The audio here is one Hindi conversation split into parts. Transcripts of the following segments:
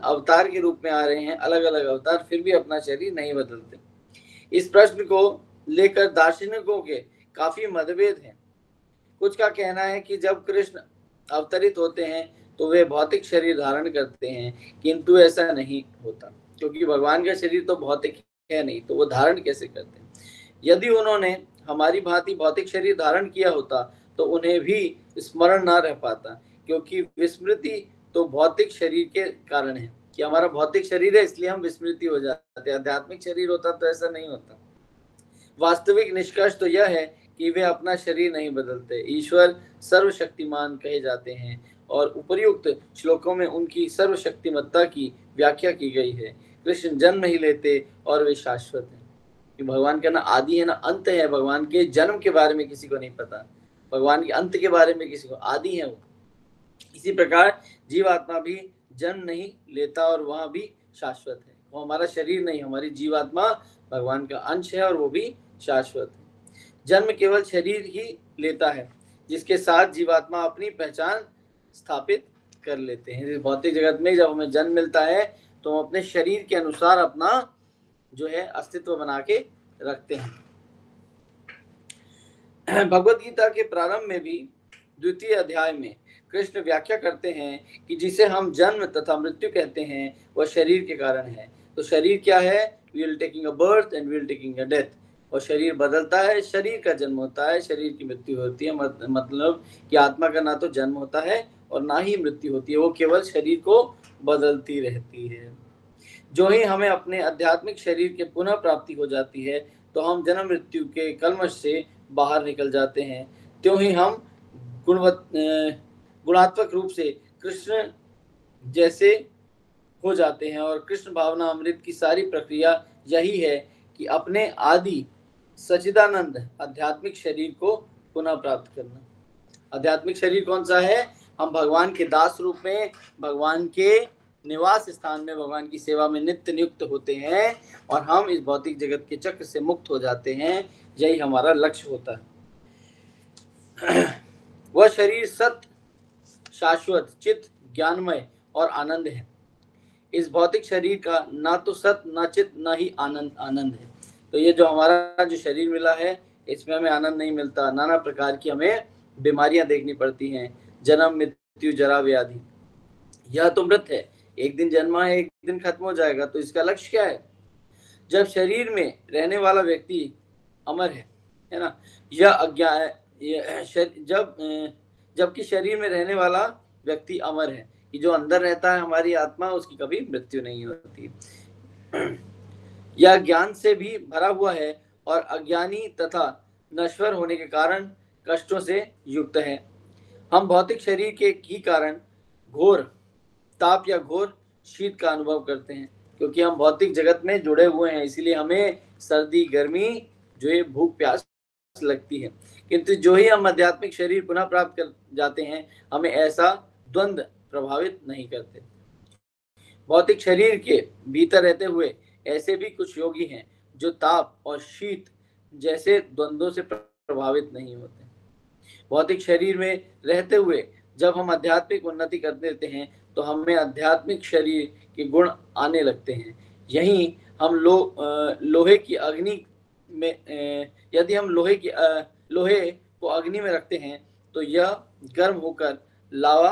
अवतार के रूप में आ रहे हैं, अलग अलग अवतार, फिर भी अपना शरीर नहीं बदलते। इस प्रश्न को लेकर दार्शनिकों के काफी मतभेद हैं। कुछ का कहना है कि जब कृष्ण अवतरित होते हैं तो वे भौतिक शरीर धारण करते हैं, किंतु ऐसा नहीं होता, क्योंकि भगवान का शरीर तो भौतिक है नहीं, तो वो धारण कैसे करते हैं। यदि उन्होंने हमारी भांति भौतिक शरीर धारण किया होता तो उन्हें भी स्मरण ना रह पाता, क्योंकि विस्मृति तो भौतिक शरीर के कारण है, कि हमारा भौतिक शरीर है इसलिए हम विस्मृति हो जाते हैं। आध्यात्मिक शरीर होता तो ऐसा नहीं होता। वास्तविक निष्कर्ष तो यह है कि वे अपना शरीर नहीं बदलते। ईश्वर सर्वशक्तिमान कहे जाते हैं और उपर्युक्त श्लोकों में उनकी सर्वशक्तिमत्ता की व्याख्या की गई है। कृष्ण जन्म नहीं लेते और वे शाश्वत हैं। कि भगवान का ना आदि है ना अंत है। भगवान के जन्म के बारे में किसी को नहीं पता, भगवान के अंत के बारे में किसी को, आदि है वो। इसी प्रकार जीवात्मा भी जन्म नहीं लेता और वहां भी शाश्वत है। वो हमारा शरीर नहीं, हमारी जीवात्मा भगवान का अंश है और वो भी शाश्वत है। जन्म केवल शरीर ही लेता है, जिसके साथ जीवात्मा अपनी पहचान स्थापित कर लेते हैं। भौतिक जगत में जब हमें जन्म मिलता है तो हम अपने शरीर के अनुसार अपना जो है अस्तित्व बना के रखते हैं। भगवत गीता के प्रारंभ में भी द्वितीय अध्याय में कृष्ण व्याख्या करते हैं कि जिसे हम जन्म तथा मृत्यु कहते हैं वह शरीर के कारण है। तो शरीर क्या है? We will taking a birth and we will taking a death. और शरीर बदलता है, शरीर का जन्म होता है, शरीर की मृत्यु होती है। मतलब कि आत्मा का ना तो जन्म होता है और ना ही मृत्यु होती है, वो केवल शरीर को बदलती रहती है। जो ही हमें अपने आध्यात्मिक शरीर के पुनः प्राप्ति हो जाती है तो हम जन्म मृत्यु के कलमश से बाहर निकल जाते हैं। त्यों ही हम गुणात्मक रूप से कृष्ण जैसे हो जाते हैं। और कृष्ण भावना अमृत की सारी प्रक्रिया यही है कि अपने आदि सच्चिदानंद आध्यात्मिक शरीर को पुनः प्राप्त करना। आध्यात्मिक शरीर कौन सा है? हम भगवान के दास रूप में, भगवान के निवास स्थान में, भगवान की सेवा में नित्य नियुक्त होते हैं और हम इस भौतिक जगत के चक्र से मुक्त हो जाते हैं। यही हमारा लक्ष्य होता है। वह शरीर सत्य, शाश्वत, चित्त, ज्ञानमय और आनंद है। इस भौतिक शरीर का ना तो सत्य, ना चित्त, ना ही आनंद है। तो ये जो हमारा जो शरीर मिला है इसमें हमें आनंद नहीं मिलता। नाना प्रकार की हमें बीमारियां देखनी पड़ती हैं, जन्म, मृत्यु, जरा, व्याधि। यह तो मृत है, एक दिन जन्मा है, एक दिन खत्म हो जाएगा। तो इसका लक्ष्य क्या है? जब शरीर में रहने वाला व्यक्ति अमर है ना, यह अज्ञान, जबकि शरीर में रहने वाला व्यक्ति अमर है, कि जो अंदर रहता है हमारी आत्मा, उसकी कभी मृत्यु नहीं होती। यह ज्ञान से भी भरा हुआ है और अज्ञानी तथा नश्वर होने के कारण कष्टों से युक्त है। हम भौतिक शरीर के ही कारण घोर ताप या घोर शीत का अनुभव करते हैं, क्योंकि हम भौतिक जगत में जुड़े हुए हैं। इसीलिए हमें सर्दी, गर्मी, जो है भूख प्यास लगती है। किंतु जो ही हम आध्यात्मिक शरीर पुनः प्राप्त कर जाते हैं, हमें ऐसा द्वंद्व प्रभावित नहीं करते। भौतिक शरीर के भीतर रहते हुए ऐसे भी कुछ योगी हैं जो ताप और शीत जैसे द्वंद्वों से प्रभावित नहीं होते। भौतिक शरीर में रहते हुए जब हम आध्यात्मिक उन्नति कर देते हैं तो हमें आध्यात्मिक शरीर के गुण आने लगते हैं। यही हम लोहे की अग्नि में, यदि हम लोहे को अग्नि में रखते हैं तो यह गर्म होकर लावा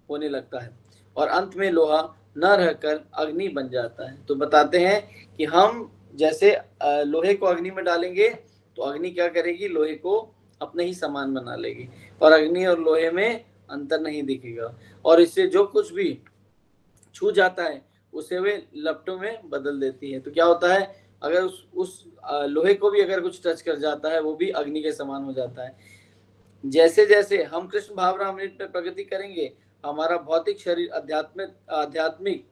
होने लगता है और अंत में लोहा न रहकर अग्नि बन जाता है। तो बताते हैं कि हम जैसे लोहे को अग्नि में डालेंगे तो अग्नि क्या करेगी? लोहे को अपने ही समान बना लेगी और अग्नि और लोहे में अंतर नहीं दिखेगा। और इससे जो कुछ भी छू जाता है उसे वे लपटों में बदल देती है। तो क्या होता है? अगर उस लोहे को भी अगर कुछ टच कर जाता है वो भी अग्नि के समान हो जाता है। जैसे जैसे हम कृष्ण भावनामृत में प्रगति करेंगे, हमारा भौतिक शरीर आध्यात्मिक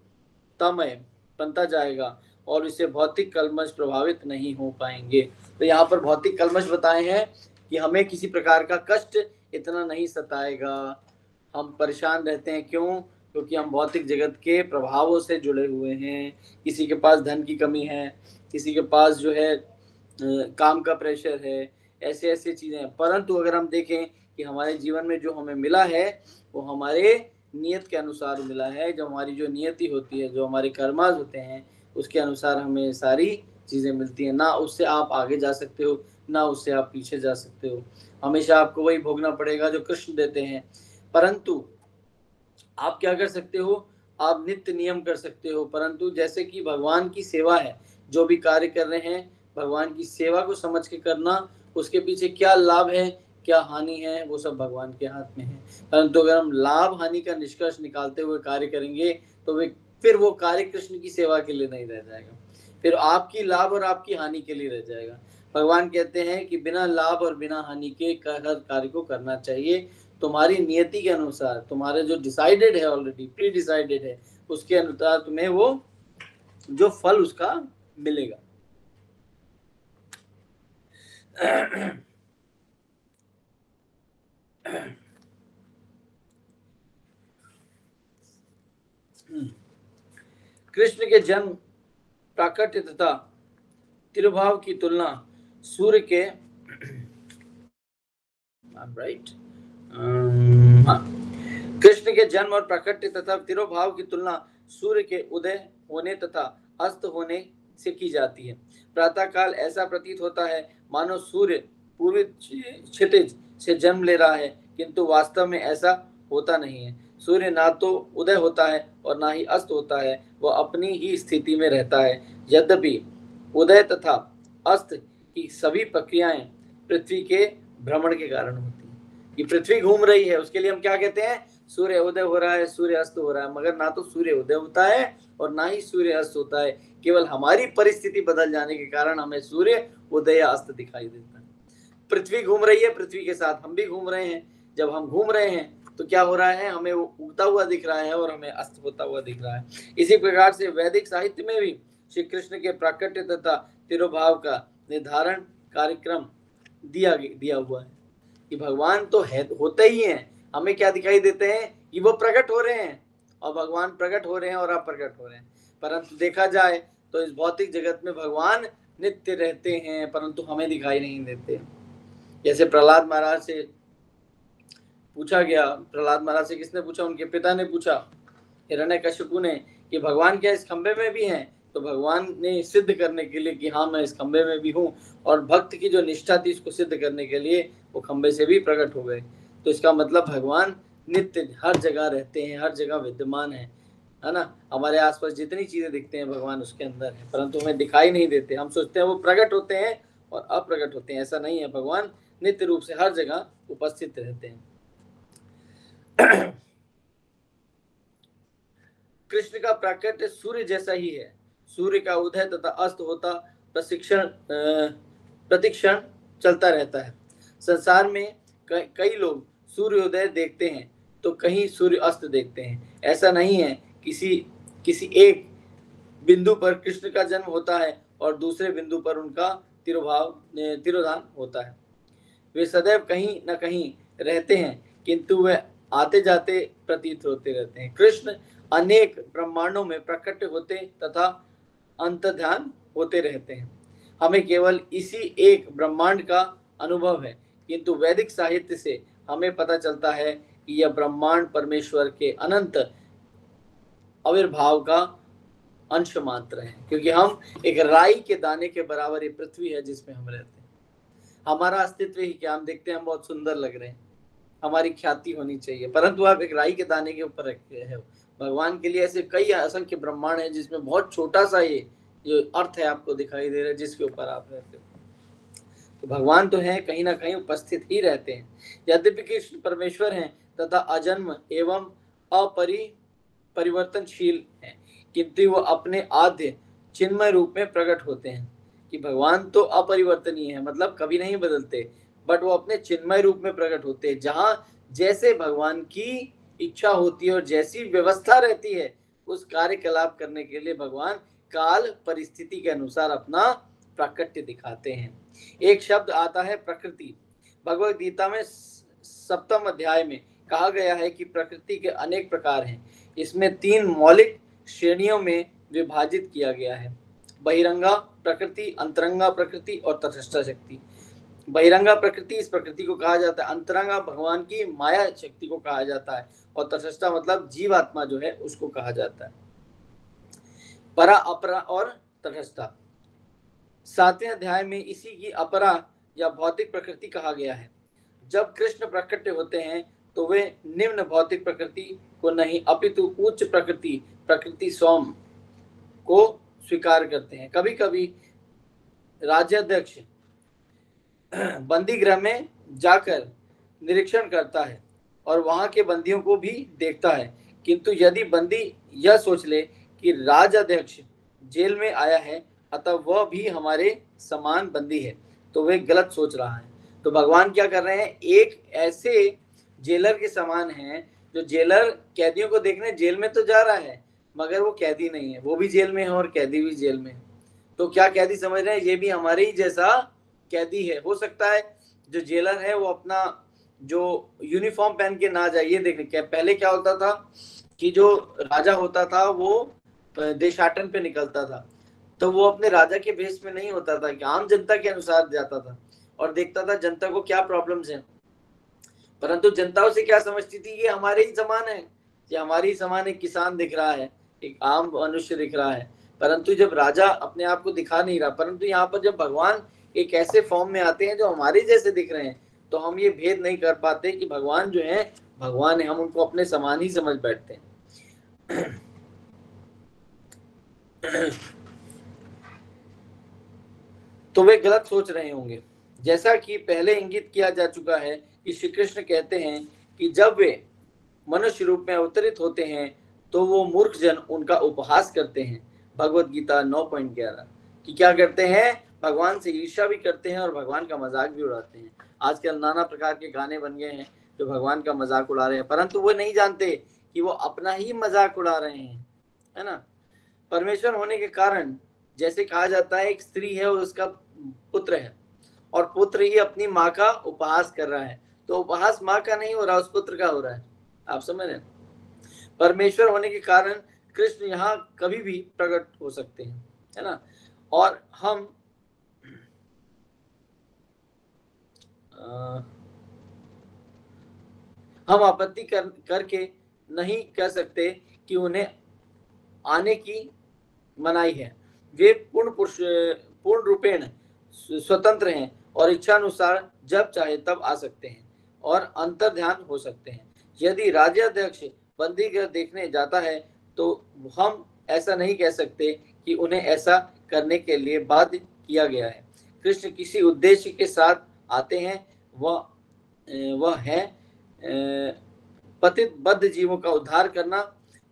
तमय बनता जाएगा और इससे भौतिक कलमश प्रभावित नहीं हो पाएंगे। तो यहाँ पर भौतिक कलमश बताए हैं कि हमें किसी प्रकार का कष्ट इतना नहीं सताएगा। हम परेशान रहते हैं, क्यों? क्योंकि हम भौतिक जगत के प्रभावों से जुड़े हुए हैं। किसी के पास धन की कमी है, किसी के पास जो है काम का प्रेशर है, ऐसे चीजें हैं। परंतु अगर हम देखें कि हमारे जीवन में जो हमें मिला है वो हमारे नियत के अनुसार मिला है। जो हमारी जो नियति होती है, जो हमारे कर्माज होते हैं, उसके अनुसार हमें सारी चीज़ें मिलती हैं। ना उससे आप आगे जा सकते हो, ना उससे आप पीछे जा सकते हो। हमेशा आपको वही भोगना पड़ेगा जो कृष्ण देते हैं। परंतु आप क्या कर सकते हो, आप नित्य नियम कर सकते हो। परंतु जैसे कि भगवान की सेवा है, जो भी कार्य कर रहे हैं भगवान की सेवा को समझ के करना, उसके पीछे क्या लाभ है क्या हानि है वो सब भगवान के हाथ में है। परंतु अगर हम लाभ हानि का निष्कर्ष निकालते हुए कार्य करेंगे तो वे फिर वो कार्य कृष्ण की सेवा के लिए नहीं रह जाएगा, फिर आपकी लाभ और आपकी हानि के लिए रह जाएगा। भगवान कहते हैं कि बिना लाभ और बिना हानि के हर कार्य को करना चाहिए। तुम्हारी नियति के अनुसार, तुम्हारे जो डिसाइडेड है, ऑलरेडी प्री डिसाइडेड है, उसके अनुसार तुम्हें वो जो फल उसका मिलेगा। कृष्ण के जन्म, प्राकट्य तथा तिरुभाव की तुलना सूर्य के राइट कृष्ण के जन्म और प्राकट्य तथा तिरुभाव की तुलना सूर्य के उदय होने तथा अस्त होने से की जाती है। प्रातः काल ऐसा प्रतीत होता है मानो सूर्य पूर्वी क्षितिज से जन्म ले रहा है, किंतु वास्तव में ऐसा होता नहीं है। सूर्य ना तो उदय होता है और ना ही अस्त होता है, वह अपनी ही स्थिति में रहता है। यद्यपि उदय तथा अस्त की सभी प्रक्रियाएं पृथ्वी के भ्रमण के कारण होती है। कि पृथ्वी घूम रही है, उसके लिए हम क्या कहते हैं, सूर्य उदय हो रहा है, सूर्य अस्त हो रहा है। मगर ना तो सूर्य उदय होता है और ना ही सूर्य अस्त होता है, केवल हमारी परिस्थिति बदल जाने के कारण हमें सूर्य उदय या अस्त दिखाई देता है। पृथ्वी घूम रही है, पृथ्वी के साथ हम भी घूम रहे हैं। जब हम घूम रहे हैं तो क्या हो रहा है, हमें वो उगता हुआ दिख रहा है और हमें अस्त होता हुआ दिख रहा है। इसी प्रकार से वैदिक साहित्य में भी श्री कृष्ण के प्राकट्य तथा तिरुभाव का निर्धारण कार्यक्रम दिया हुआ है कि भगवान तो है, होते ही हैं, हमें क्या दिखाई देते हैं कि वो प्रकट हो रहे हैं, और भगवान प्रकट हो रहे हैं और अप्रकट हो रहे हैं। परंतु देखा जाए तो इस भौतिक जगत में भगवान नित्य रहते हैं, परंतु हमें दिखाई नहीं देते। जैसे प्रहलाद महाराज से पूछा गया, प्रहलाद महाराज से किसने पूछा, उनके पिता ने पूछा, हिरण्यकशिपु ने, कि भगवान क्या इस खंबे में भी हैं? तो भगवान ने सिद्ध करने के लिए कि हाँ मैं इस खंबे में भी हूँ, और भक्त की जो निष्ठा थी इसको सिद्ध करने के लिए वो खंबे से भी प्रकट हो गए। तो इसका मतलब भगवान नित्य हर जगह रहते हैं, हर जगह विद्यमान है ना। हमारे आसपास जितनी चीजें दिखते हैं भगवान उसके अंदर है, परंतु हमें दिखाई नहीं देते। हम सोचते हैं वो प्रकट होते हैं और अप्रकट होते हैं, ऐसा नहीं है। भगवान नित्य रूप से हर जगह उपस्थित रहते हैं। कृष्ण का प्राकट्य सूर्य जैसा ही है। सूर्य का उदय तथा अस्त होता प्रतिक्षण चलता रहता है। संसार में कई लोग सूर्योदय देखते हैं तो कहीं सूर्य अस्त देखते हैं। ऐसा नहीं है, किसी एक बिंदु पर कृष्ण का जन्म होता है और दूसरे बिंदु पर उनका तिरोधान होता है। वे सदैव कहीं न कहीं रहते हैं, किंतु वे आते जाते प्रतीत होते रहते हैं। कृष्ण अनेक ब्रह्मांडों में प्रकट होते तथा अंतर्ध्यान होते रहते हैं। हमें केवल इसी एक ब्रह्मांड का अनुभव है, किंतु वैदिक साहित्य से हमें पता चलता है कि यह ब्रह्मांड परमेश्वर के अनंत आविर्भाव का अंश मात्र है। क्योंकि हम एक राई के दाने के बराबर ये पृथ्वी है जिसमें हम रहते हैं। हमारा अस्तित्व ही क्या, हम देखते हैं हम बहुत सुंदर लग रहे हैं, हमारी ख्याति होनी चाहिए, परंतु आप एक राई के दाने के ऊपर रखे हो। भगवान के लिए ऐसे कई असंख्य ब्रह्मांड है जिसमें बहुत छोटा सा ये जो अर्थ है आपको दिखाई दे रहा है जिसके ऊपर आप रहते हो। तो भगवान तो है, कहीं ना कहीं उपस्थित ही रहते हैं। यद्यपि कृष्ण परमेश्वर हैं तथा अजन्म एवं परिवर्तनशील हैं, किंतु वो अपने आद्य चिन्मय रूप में प्रकट होते हैं। कि भगवान तो अपरिवर्तनीय है, मतलब कभी नहीं बदलते, बट वो अपने चिन्मय रूप में प्रकट होते हैं। जहां जैसे भगवान की इच्छा होती है और जैसी व्यवस्था रहती है उस कार्यकलाप करने के लिए भगवान काल परिस्थिति के अनुसार अपना प्राकट्य दिखाते हैं। एक शब्द आता है प्रकृति। भगवत गीता में 7वें अध्याय में कहा गया है कि प्रकृति के अनेक प्रकार हैं। इसमें 3 मौलिक श्रेणियों में विभाजित किया गया है, बहिरंगा प्रकृति, अंतरंगा प्रकृति और तटस्थ शक्ति। बहिरंगा प्रकृति इस प्रकृति को कहा जाता है, अंतरंगा भगवान की माया शक्ति को कहा जाता है, और तटस्था मतलब जीवात्मा जो है उसको कहा जाता है। परा, अपरा और तटस्था। 7वें अध्याय में इसी की अपरा या भौतिक प्रकृति कहा गया है। जब कृष्ण प्रकट होते हैं तो वे निम्न भौतिक प्रकृति को नहीं अपितु उच्च प्रकृति सौम को स्वीकार करते हैं। कभी कभी राज्याध्यक्ष बंदी गृह में जाकर निरीक्षण करता है और वहां के बंदियों को भी देखता है, किंतु यदि बंदी यह सोच ले कि राजाध्यक्ष जेल में आया है अतः वह भी हमारे समान बंदी है, तो वे गलत सोच रहा है। तो भगवान क्या कर रहे हैं, एक ऐसे जेलर के समान है जो जेलर कैदियों को देखने जेल में तो जा रहा है मगर वो कैदी नहीं है, वो भी जेल में है और कैदी भी जेल में है। तो क्या कैदी समझ रहे हैं, ये भी हमारे ही जैसा कैदी है। हो सकता है जो जेलर है वो अपना जो यूनिफॉर्म पहन के ना जाए। ये देखने पहले क्या होता था कि जो राजा होता था वो देशाटन पे निकलता था, तो वो अपने राजा के भेष में नहीं होता था कि आम जनता के अनुसार जाता था और देखता था जनता को क्या प्रॉब्लम्स हैं, परंतु जनता उसे क्या समझती थी, ये हमारे ही समान है, ये हमारे ही समान एक किसान दिख रहा है, एक आम मनुष्य दिख रहा है। परंतु जब राजा अपने आप को दिखा नहीं रहा, परंतु यहाँ पर जब भगवान एक ऐसे फॉर्म में आते हैं जो हमारे जैसे दिख रहे हैं, तो हम ये भेद नहीं कर पाते कि भगवान जो है भगवान है, हम उनको अपने समान ही समझ बैठते हैं। तो वे गलत सोच रहे होंगे। जैसा कि पहले इंगित किया जा चुका है कि श्री कृष्ण कहते हैं कि जब वे मनुष्य रूप में अवतरित होते हैं तो वो मूर्ख जन उनका उपहास करते हैं। भगवत गीता 9.11 कि क्या करते हैं, भगवान से ईर्ष्या भी करते हैं और भगवान का मजाक भी उड़ाते हैं। आजकल नाना प्रकार के गाने बन गए हैं जो भगवान का मजाक उड़ा रहे हैं, परंतु वो नहीं जानते कि वो अपना ही मजाक उड़ा रहे हैं, है ना। परमेश्वर होने के कारण जैसे कहा जाता है एक स्त्री है और उसका पुत्र है और पुत्र ही अपनी माँ का उपहास कर रहा है, तो उपहास माँ का नहीं हो रहा, उस पुत्र का हो रहा है। आप समझ रहे हैं। परमेश्वर होने के कारण कृष्ण यहाँ कभी भी प्रकट हो सकते हैं, है ना। और हम आपत्ति करके नहीं कह सकते कि उन्हें आने की मनाही है। वे पूर्ण रूपेण स्वतंत्र हैं और इच्छानुसार जब चाहे तब आ सकते हैं और अंतर ध्यान हो सकते हैं। यदि राज्याध्यक्ष बंदीगृह देखने जाता है तो हम ऐसा नहीं कह सकते कि उन्हें ऐसा करने के लिए बाध्य किया गया है। कृष्ण किसी उद्देश्य के साथ आते हैं, वह है पतित बद्ध जीवों का उद्धार करना,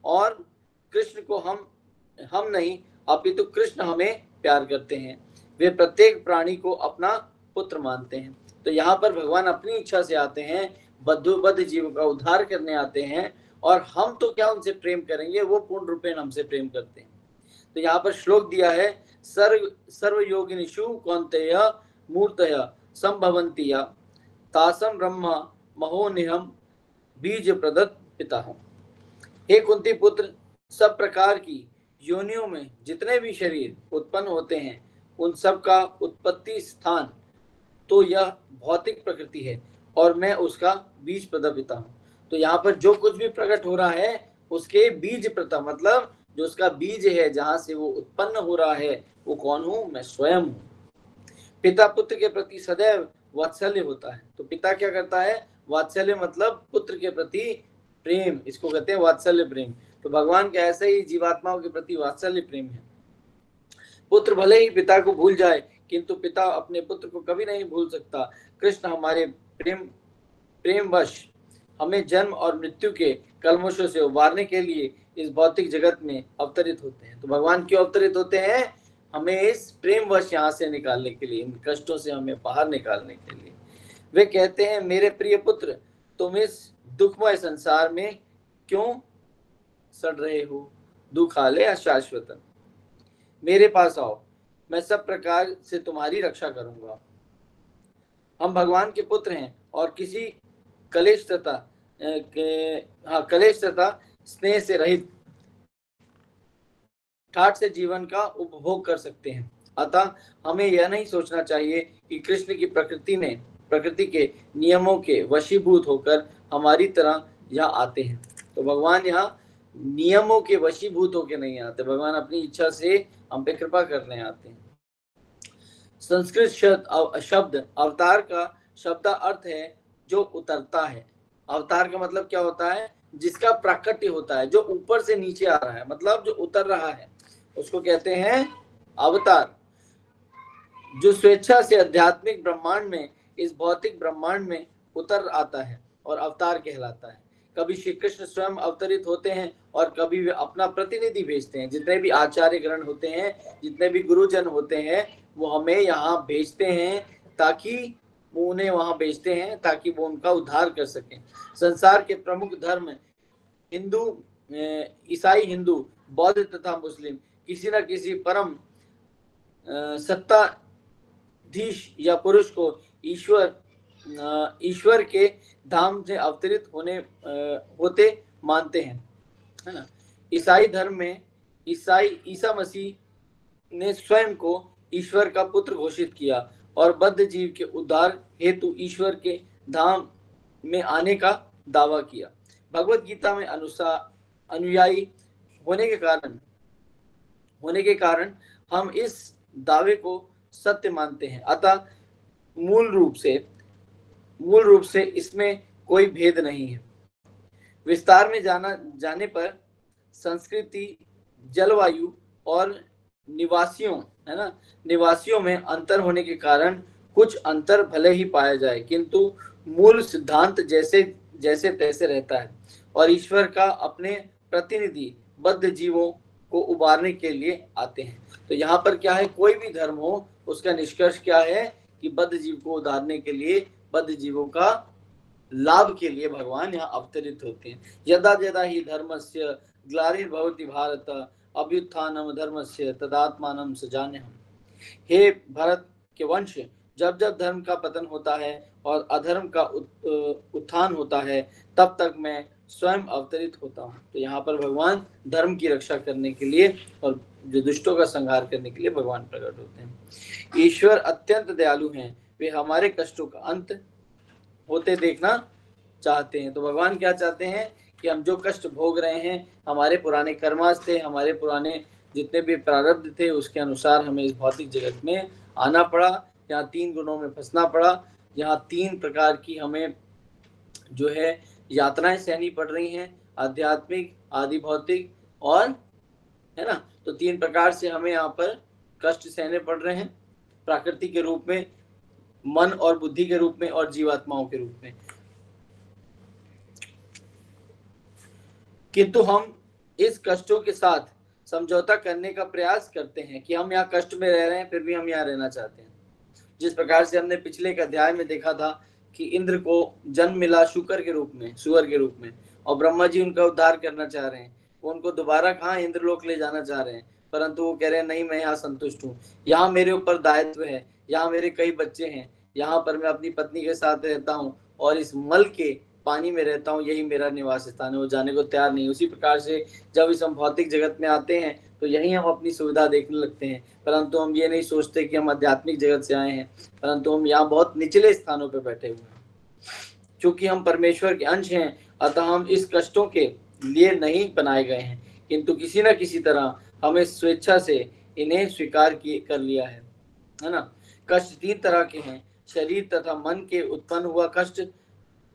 और कृष्ण को हम नहीं अपितु कृष्ण हमें प्यार करते हैं। वे प्रत्येक प्राणी को अपना पुत्र मानते हैं। तो यहाँ पर भगवान अपनी इच्छा से आते हैं, बद्ध जीवों का उद्धार करने आते हैं, और हम तो क्या उनसे प्रेम करेंगे, वो पूर्ण रूपेण हमसे प्रेम करते हैं। तो यहाँ पर श्लोक दिया है, सर्वयोगिनीषु कौन्तेय मूर्तय संभवन्ति या तासम ब्रह्म महोनिहम बीज प्रदत्त पिता हूँ। हे कुंती पुत्र, सब प्रकार की योनियों में जितने भी शरीर उत्पन्न होते हैं उन सब का उत्पत्ति स्थान तो यह भौतिक प्रकृति है और मैं उसका बीज प्रदा पिता हूँ। तो यहाँ पर जो कुछ भी प्रकट हो रहा है उसके बीज प्रदा मतलब जो उसका बीज है, जहां से वो उत्पन्न हो रहा है, वो कौन हूँ, मैं स्वयं हूँ। पिता पुत्र के प्रति सदैव वात्सल्य होता है। तो पिता क्या करता है, वात्सल्य मतलब पुत्र के प्रति प्रेम, इसको कहते हैं वात्सल्य प्रेम। तो भगवान का ऐसे ही जीवात्माओं के प्रति वात्सल्य प्रेम है। पुत्र भले ही पिता को भूल जाए किंतु पिता अपने पुत्र को कभी नहीं भूल सकता। कृष्ण हमारे प्रेमवश हमें जन्म और मृत्यु के कलमशों से उबारने के लिए इस भौतिक जगत में अवतरित होते हैं। तो भगवान क्यों अवतरित होते हैं, हमें इस प्रेमवश यहाँ से निकालने के लिए, इन कष्टों से हमें बाहर निकालने के लिए। वे कहते हैं, मेरे प्रिय पुत्र, तुम इस दुखमय संसार में क्यों सड़ रहे हो, दुखालय अशाश्वतन, मेरे पास आओ, मैं सब प्रकार से तुम्हारी रक्षा करूंगा। हम भगवान के पुत्र हैं और किसी कलेश तथा स्नेह से रहित ठाठ से जीवन का उपभोग कर सकते हैं। अतः हमें यह नहीं सोचना चाहिए कि कृष्ण की प्रकृति के नियमों के वशीभूत होकर हमारी तरह यहाँ आते हैं। तो भगवान यहाँ नियमों के वशीभूत होके नहीं आते, भगवान अपनी इच्छा से हम पे कृपा करने आते हैं। संस्कृत शब्द अवतार का शब्द अर्थ है जो उतरता है। अवतार का मतलब क्या होता है? जिसका प्राकट्य होता है, जो ऊपर से नीचे आ रहा है, मतलब जो उतर रहा है, उसको कहते हैं अवतार। जो स्वेच्छा से आध्यात्मिक ब्रह्मांड में, इस भौतिक ब्रह्मांड में उतर आता है और अवतार कहलाता है। कभी श्री कृष्ण स्वयं अवतरित होते हैं और कभी वे अपना प्रतिनिधि भेजते हैं। जितने भी आचार्य ग्रहण होते हैं, जितने भी गुरुजन होते हैं, वो हमें यहाँ भेजते हैं ताकि वो उन्हें वहां भेजते हैं ताकि वो उनका उद्धार कर सकें। संसार के प्रमुख धर्म हिंदू, ईसाई, हिंदू, बौद्ध तथा मुस्लिम किसी न किसी परम सत्ताधीश या पुरुष को ईश्वर के धाम से अवतरित होते मानते हैं, है ना। ईसाई धर्म में ईसा मसीह ने स्वयं को ईश्वर का पुत्र घोषित किया और बद्ध जीव के उद्धार हेतु ईश्वर के धाम में आने का दावा किया। भगवत गीता में अनुयायी होने के कारण हम इस दावे को सत्य मानते हैं। अतः मूल रूप से इसमें कोई भेद नहीं है। विस्तार में जाने पर संस्कृति, जलवायु और निवासियों में अंतर होने के कारण कुछ अंतर भले ही पाया जाए, किंतु मूल सिद्धांत जैसे तैसे रहता है और ईश्वर का अपने प्रतिनिधि बद्ध जीवों को उबारने के लिए आते हैं। तो यहाँ पर क्या है, कोई भी धर्म हो, उसका निष्कर्ष क्या है कि बद्ध जीव को उधारने के लिए, बद्ध जीवों का लाभ के लिए भगवान यहाँ अवतरित होते हैं। यदा यदा ही धर्मस्य ग्लानिर्भवति भारत अभ्युत्थानम धर्मस्य तदात्मानं सजाम्यहम्। हे भरत के वंश, जब जब धर्म का पतन होता है और अधर्म का उत्थान होता है, तब तक मैं स्वयं अवतरित होता हूँ। तो यहाँ पर भगवान धर्म की रक्षा करने के लिए और जो दुष्टों का संहार करने के लिए भगवान प्रकट होते हैं। ईश्वर अत्यंत दयालु हैं, वे हमारे कष्टों का अंत होते देखना चाहते हैं। तो भगवान क्या चाहते हैं कि हम जो कष्ट भोग रहे हैं, हमारे पुराने कर्मास थे, हमारे पुराने जितने भी प्रारब्ध थे, उसके अनुसार हमें इस भौतिक जगत में आना पड़ा, यहाँ 3 गुणों में फंसना पड़ा, यहाँ 3 प्रकार की हमें जो है यात्राएं सहनी पड़ रही हैं, आध्यात्मिक, आदि भौतिक और, है ना। तो 3 प्रकार से हमें यहाँ पर कष्ट सहने पड़ रहे हैं, प्रकृति के रूप में, मन और बुद्धि के रूप में और जीवात्माओं के रूप में। किंतु हम इस कष्टों के साथ समझौता करने का प्रयास करते हैं कि हम यहाँ कष्ट में रह रहे हैं, फिर भी हम यहाँ रहना चाहते हैं। जिस प्रकार से हमने पिछले एक अध्याय में देखा था कि इंद्र को जन्म मिला सुअर के रूप में, और ब्रह्मा जी उनका उद्धार करना चाह रहे हैं। वो उनको दोबारा कहाँ इंद्रलोक ले जाना चाह रहे हैं, परंतु वो कह रहे हैं नहीं, मैं यहाँ संतुष्ट हूँ, यहाँ मेरे ऊपर दायित्व है, यहाँ मेरे कई बच्चे हैं, यहाँ पर मैं अपनी पत्नी के साथ रहता हूँ और इस मल के पानी में रहता हूँ, यही मेरा निवास स्थान है। वो जाने को तैयार नहीं। उसी प्रकार से जब इस हम भौतिक जगत में आते हैं तो यही हम अपनी सुविधा देखने लगते हैं, परंतु हम ये नहीं सोचते कि हम आध्यात्मिक जगत से आए हैं, परंतु हम यहाँ बहुत निचले स्थानों पर बैठे हुए हैं। क्योंकि हम परमेश्वर के अंश हैं, अतः हम इस कष्टों के लिए नहीं बनाए गए हैं, किंतु किसी न किसी तरह हमें स्वेच्छा से इन्हें स्वीकार कर लिया है ना। कष्ट 3 तरह के हैं, शरीर तथा मन के उत्पन्न हुआ कष्ट,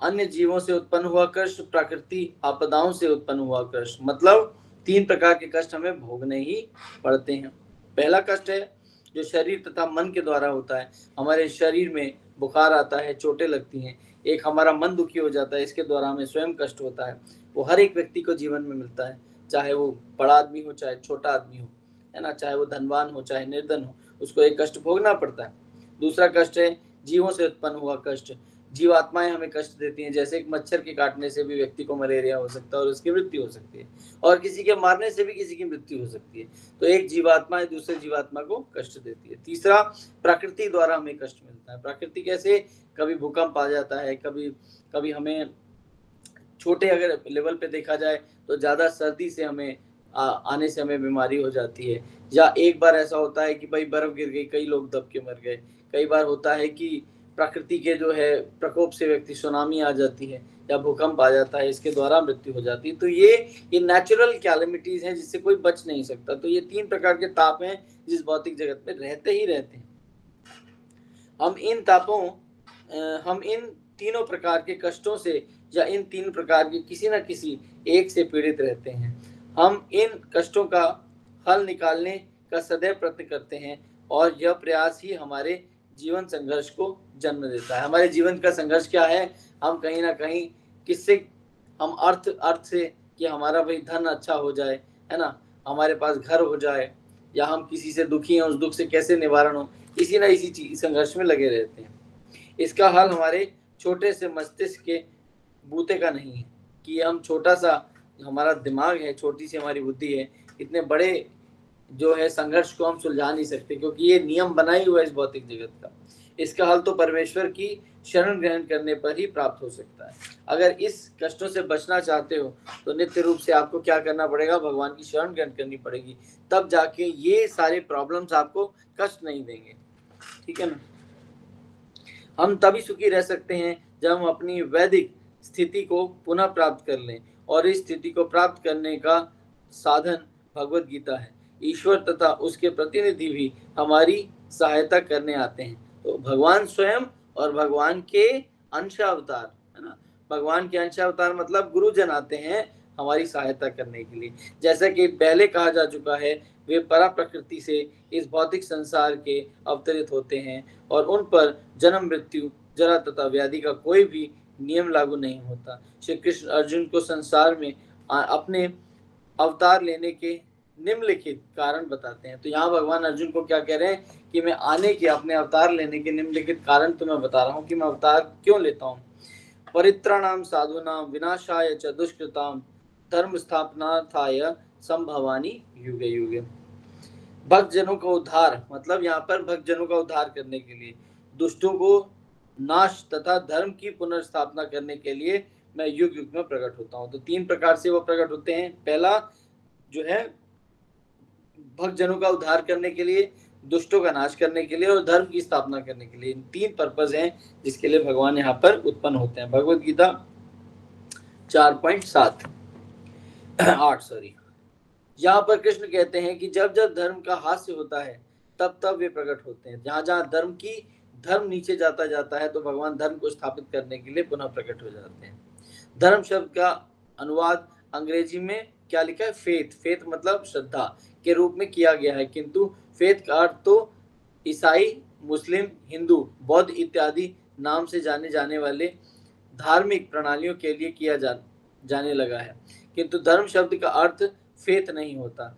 अन्य जीवों से उत्पन्न हुआ कष्ट, प्रकृति आपदाओं से उत्पन्न हुआ कष्ट। मतलब 3 प्रकार के कष्ट हमें भोगने ही पड़ते हैं। पहला कष्ट है जो शरीर तथा मन के द्वारा होता है। हमारे शरीर में बुखार आता है, चोटें लगती हैं, एक हमारा मन दुखी हो जाता है, इसके द्वारा हमें स्वयं कष्ट होता है। वो हर एक व्यक्ति को जीवन में मिलता है, चाहे वो बड़ा आदमी हो चाहे छोटा आदमी हो, है ना, चाहे वो धनवान हो चाहे निर्धन हो, उसको एक कष्ट भोगना पड़ता है। दूसरा कष्ट है जीवों से उत्पन्न हुआ कष्ट। जीवात्माएं हमें कष्ट देती हैं, जैसे एक मच्छर के काटने से भी व्यक्ति को मलेरिया हो सकता है और उसकी मृत्यु हो सकती है, और किसी के मारने से भी किसी की मृत्यु हो सकती है। तो एक जीवात्मा दूसरे जीवात्मा को कष्ट देती है। तीसरा, प्रकृति द्वारा हमें कष्ट मिलता है। प्रकृति कैसे? कभी भूकंप आ जाता है, कभी हमें छोटे अगर लेवल पे देखा जाए तो ज्यादा सर्दी से हमें आने से हमें बीमारी हो जाती है, या एक बार ऐसा होता है कि भाई बर्फ गिर गई, कई लोग दब के मर गए। कई बार होता है कि प्रकृति के जो है प्रकोप से व्यक्ति, सुनामी आ जाती है, या भूकंप आ जाता है, इसके द्वारा मृत्यु हो जाती है। तो ये नेचुरल कैलेमिटीज हैं जिससे कोई बच नहीं सकता। तो ये 3 प्रकार के ताप हैं जिस भौतिक जगत में रहते ही रहते हैं। हम इन तीनों प्रकार के कष्टों से या इन 3 प्रकार के किसी न किसी एक से पीड़ित रहते हैं। हम इन कष्टों का हल निकालने का सदैव प्रयत्न करते हैं और यह प्रयास ही हमारे जीवन संघर्ष को जन्म देता है। हमारे जीवन का संघर्ष क्या है? हम कहीं ना कहीं किससे, हम अर्थ से कि हमारा भाई धन अच्छा हो जाए, है ना, हमारे पास घर हो जाए, या हम किसी से दुखी हैं, उस दुख से कैसे निवारण हो, इसी ना इसी चीज संघर्ष में लगे रहते हैं। इसका हल हमारे छोटे से मस्तिष्क के बूते का नहीं है कि हम छोटा सा हमारा दिमाग है, छोटी सी हमारी बुद्धि है, इतने बड़े जो है संघर्ष को हम सुलझा नहीं सकते, क्योंकि ये नियम बना ही हुआ है इस भौतिक जगत का। इसका हल तो परमेश्वर की शरण ग्रहण करने पर ही प्राप्त हो सकता है। अगर इस कष्टों से बचना चाहते हो तो नित्य रूप से आपको क्या करना पड़ेगा? भगवान की शरण ग्रहण करनी पड़ेगी, तब जाके ये सारे प्रॉब्लम्स आपको कष्ट नहीं देंगे। ठीक है ना? हम तभी सुखी रह सकते हैं जब हम अपनी वैदिक स्थिति को पुनः प्राप्त कर लें, और इस स्थिति को प्राप्त करने का साधन भगवत गीता है। ईश्वर तथा उसके प्रतिनिधि भी हमारी सहायता करने आते हैं। तो भगवान स्वयं और भगवान के अंशावतार, है ना, भगवान के अंशावतार मतलब गुरुजन आते हैं हमारी सहायता करने के लिए। जैसा कि पहले कहा जा चुका है, वे परा प्रकृति से इस भौतिक संसार के अवतरित होते हैं और उन पर जन्म, मृत्यु, जरा तथा व्याधि का कोई भी नियम लागू नहीं होता। श्री कृष्ण अर्जुन को संसार में अपने अवतार लेने के निम्नलिखित कारण बताते हैं। तो यहाँ भगवान अर्जुन को क्या कह रहे हैं कि मैं आने के, अपने अवतार लेने के निम्नलिखित कारण तुम्हें बता रहा हूँ कि मैं अवतार क्यों लेता हूँ। परित्राणाम साधूनाम विनाशाय च दुष्कृताम धर्म स्थापनार्थाय संभवानी युगे युगे। भक्त जनों का उद्धार, मतलब यहाँ पर भक्त जनों का उद्धार करने के लिए, दुष्टों को नाश तथा धर्म की पुनर्स्थापना करने के लिए मैं युग युग में प्रकट होता हूँ। तो 3 प्रकार से वो प्रकट होते हैं। पहला जो है भक्त जनों का उद्धार करने के लिए, दुष्टों का नाश करने के लिए और धर्म की स्थापना करने के लिए। इन 3 पर्पज हैं जिसके लिए भगवान यहाँ पर उत्पन्न होते हैं। भगवत गीता 4.7 8 यहाँ पर कृष्ण कहते हैं कि जब जब धर्म का हास्य होता है तब तब वे प्रकट होते हैं। जहाँ जहाँ धर्म नीचे जाता है तो भगवान धर्म को स्थापित करने के लिए पुनः प्रकट हो जाते हैं। धर्म शब्द का अनुवाद अंग्रेजी में क्या लिखा है? फेथ मतलब श्रद्धा के रूप में किया गया है, किंतु फेथ का अर्थ तो ईसाई, मुस्लिम, हिंदू, बौद्ध इत्यादि नाम से जाने जाने वाले धार्मिक प्रणालियों के लिए किया जाने लगा है। किंतु धर्म शब्द का अर्थ फेथ नहीं होता।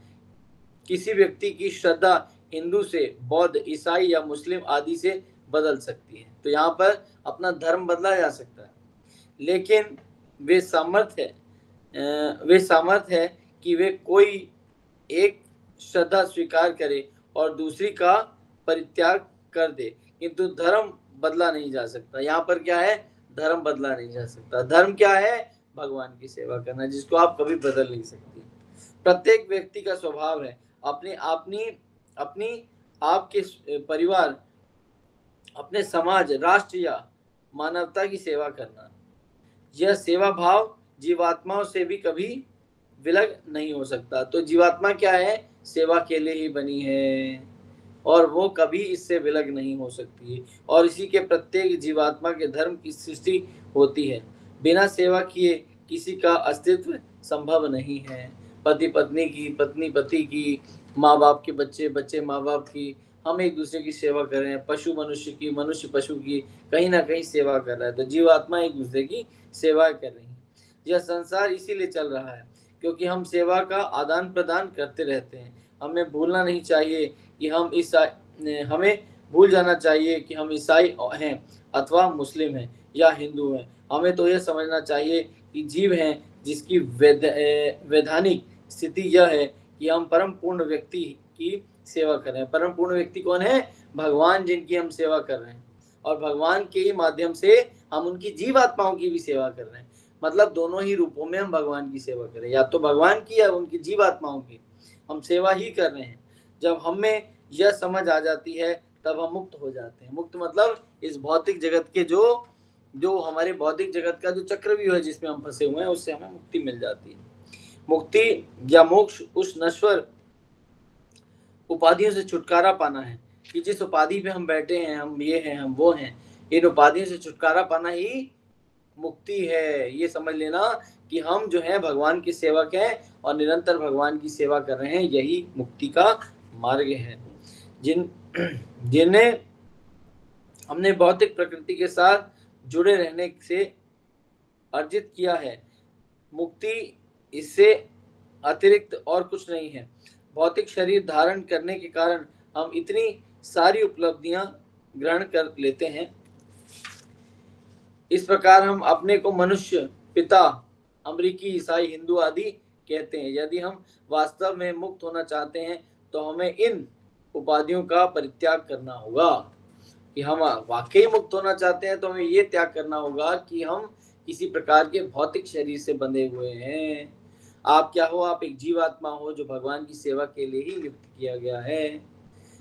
किसी व्यक्ति की श्रद्धा हिंदू से बौद्ध, ईसाई या मुस्लिम आदि से बदल सकती है। तो यहाँ पर अपना धर्म बदला जा सकता है, लेकिन वे सामर्थ्य है कि वे कोई एक श्रद्धा स्वीकार करे और दूसरी का परित्याग कर दे, किंतु धर्म बदला नहीं जा सकता। यहाँ पर क्या है? धर्म बदला नहीं जा सकता। धर्म क्या है? भगवान की सेवा करना, जिसको आप कभी बदल नहीं सकते। प्रत्येक व्यक्ति का स्वभाव है अपनी आपके परिवार, अपने समाज, राष्ट्र या मानवता की सेवा करना। यह सेवा भाव जीवात्माओं से भी कभी विलग नहीं हो सकता। तो जीवात्मा क्या है? सेवा के लिए ही बनी है और वो कभी इससे विलग नहीं हो सकती। और इसी के प्रत्येक जीवात्मा के धर्म की सृष्टि होती है। बिना सेवा किए किसी का अस्तित्व संभव नहीं है। पति पत्नी की, पत्नी पति की, माँ बाप के बच्चे, बच्चे माँ बाप की, हम एक दूसरे की सेवा कर रहे हैं। पशु मनुष्य की, मनुष्य पशु की, कहीं ना कहीं सेवा कर रहा है। तो जीवात्मा एक दूसरे की सेवा कर रही है। यह संसार इसीलिए चल रहा है क्योंकि हम सेवा का आदान प्रदान करते रहते हैं। हमें भूलना नहीं चाहिए कि हमें भूल जाना चाहिए कि हम ईसाई हैं अथवा मुस्लिम हैं या हिंदू हैं। हमें तो यह समझना चाहिए कि जीव हैं जिसकी वैधानिक स्थिति यह है कि हम परम पूर्ण व्यक्ति की सेवा कर रहे हैं। परम पूर्ण व्यक्ति कौन है? भगवान, जिनकी हम सेवा कर रहे हैं, और भगवान के ही माध्यम से हम उनकी जीवात्माओं की भी सेवा कर रहे हैं। मतलब दोनों ही रूपों में हम भगवान की सेवा करें, या तो भगवान की या उनकी जीवात्माओं की हम सेवा ही कर रहे हैं। जब हमें यह समझ आ जाती है तब हम मुक्त हो जाते हैं। मुक्त मतलब इस भौतिक जगत के जो जो हमारे भौतिक जगत का जो चक्रव्यूह है जिसमें हम फंसे हुए हैं, उससे हमें मुक्ति मिल जाती है। मुक्ति या मोक्ष उस नश्वर उपाधियों से छुटकारा पाना है कि जिस उपाधि पे हम बैठे हैं, हम ये हैं, हम वो हैं, इन उपाधियों से छुटकारा पाना ही मुक्ति है। ये समझ लेना कि हम जो है भगवान के सेवक हैं और निरंतर भगवान की सेवा कर रहे हैं, यही मुक्ति का मार्ग है। जिन्हें हमने भौतिक प्रकृति के साथ जुड़े रहने से अर्जित किया है, मुक्ति इससे अतिरिक्त और कुछ नहीं है। भौतिक शरीर धारण करने के कारण हम इतनी सारी उपलब्धियां ग्रहण कर लेते हैं। इस प्रकार हम अपने को मनुष्य, पिता, अमेरिकी, ईसाई, हिंदू आदि कहते हैं। यदि हम वास्तव में मुक्त होना चाहते हैं तो हमें इन उपाधियों का परित्याग करना होगा। कि हम वाकई मुक्त होना चाहते हैं तो हमें ये त्याग करना होगा कि हम किसी प्रकार के भौतिक शरीर से बंधे हुए हैं। आप क्या हो? आप एक जीवात्मा हो जो भगवान की सेवा के लिए ही नियुक्त किया गया है।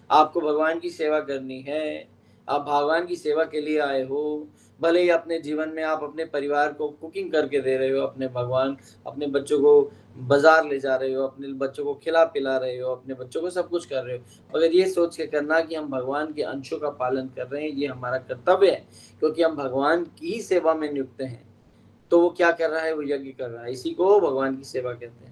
आपको भगवान की सेवा करनी है, आप भगवान की सेवा के लिए आए हो। भले ही अपने जीवन में आप अपने परिवार को कुकिंग करके दे रहे हो, अपने बच्चों को बाजार ले जा रहे हो, अपने बच्चों को खिला पिला रहे हो, अपने बच्चों को सब कुछ कर रहे हो, मगर ये सोच के करना कि हम भगवान के अंशों का पालन कर रहे हैं, ये हमारा कर्तव्य है, क्योंकि हम भगवान की ही सेवा में नियुक्त हैं। तो वो क्या कर रहा है? वो यज्ञ कर रहा है, इसी को भगवान की सेवा कहते हैं।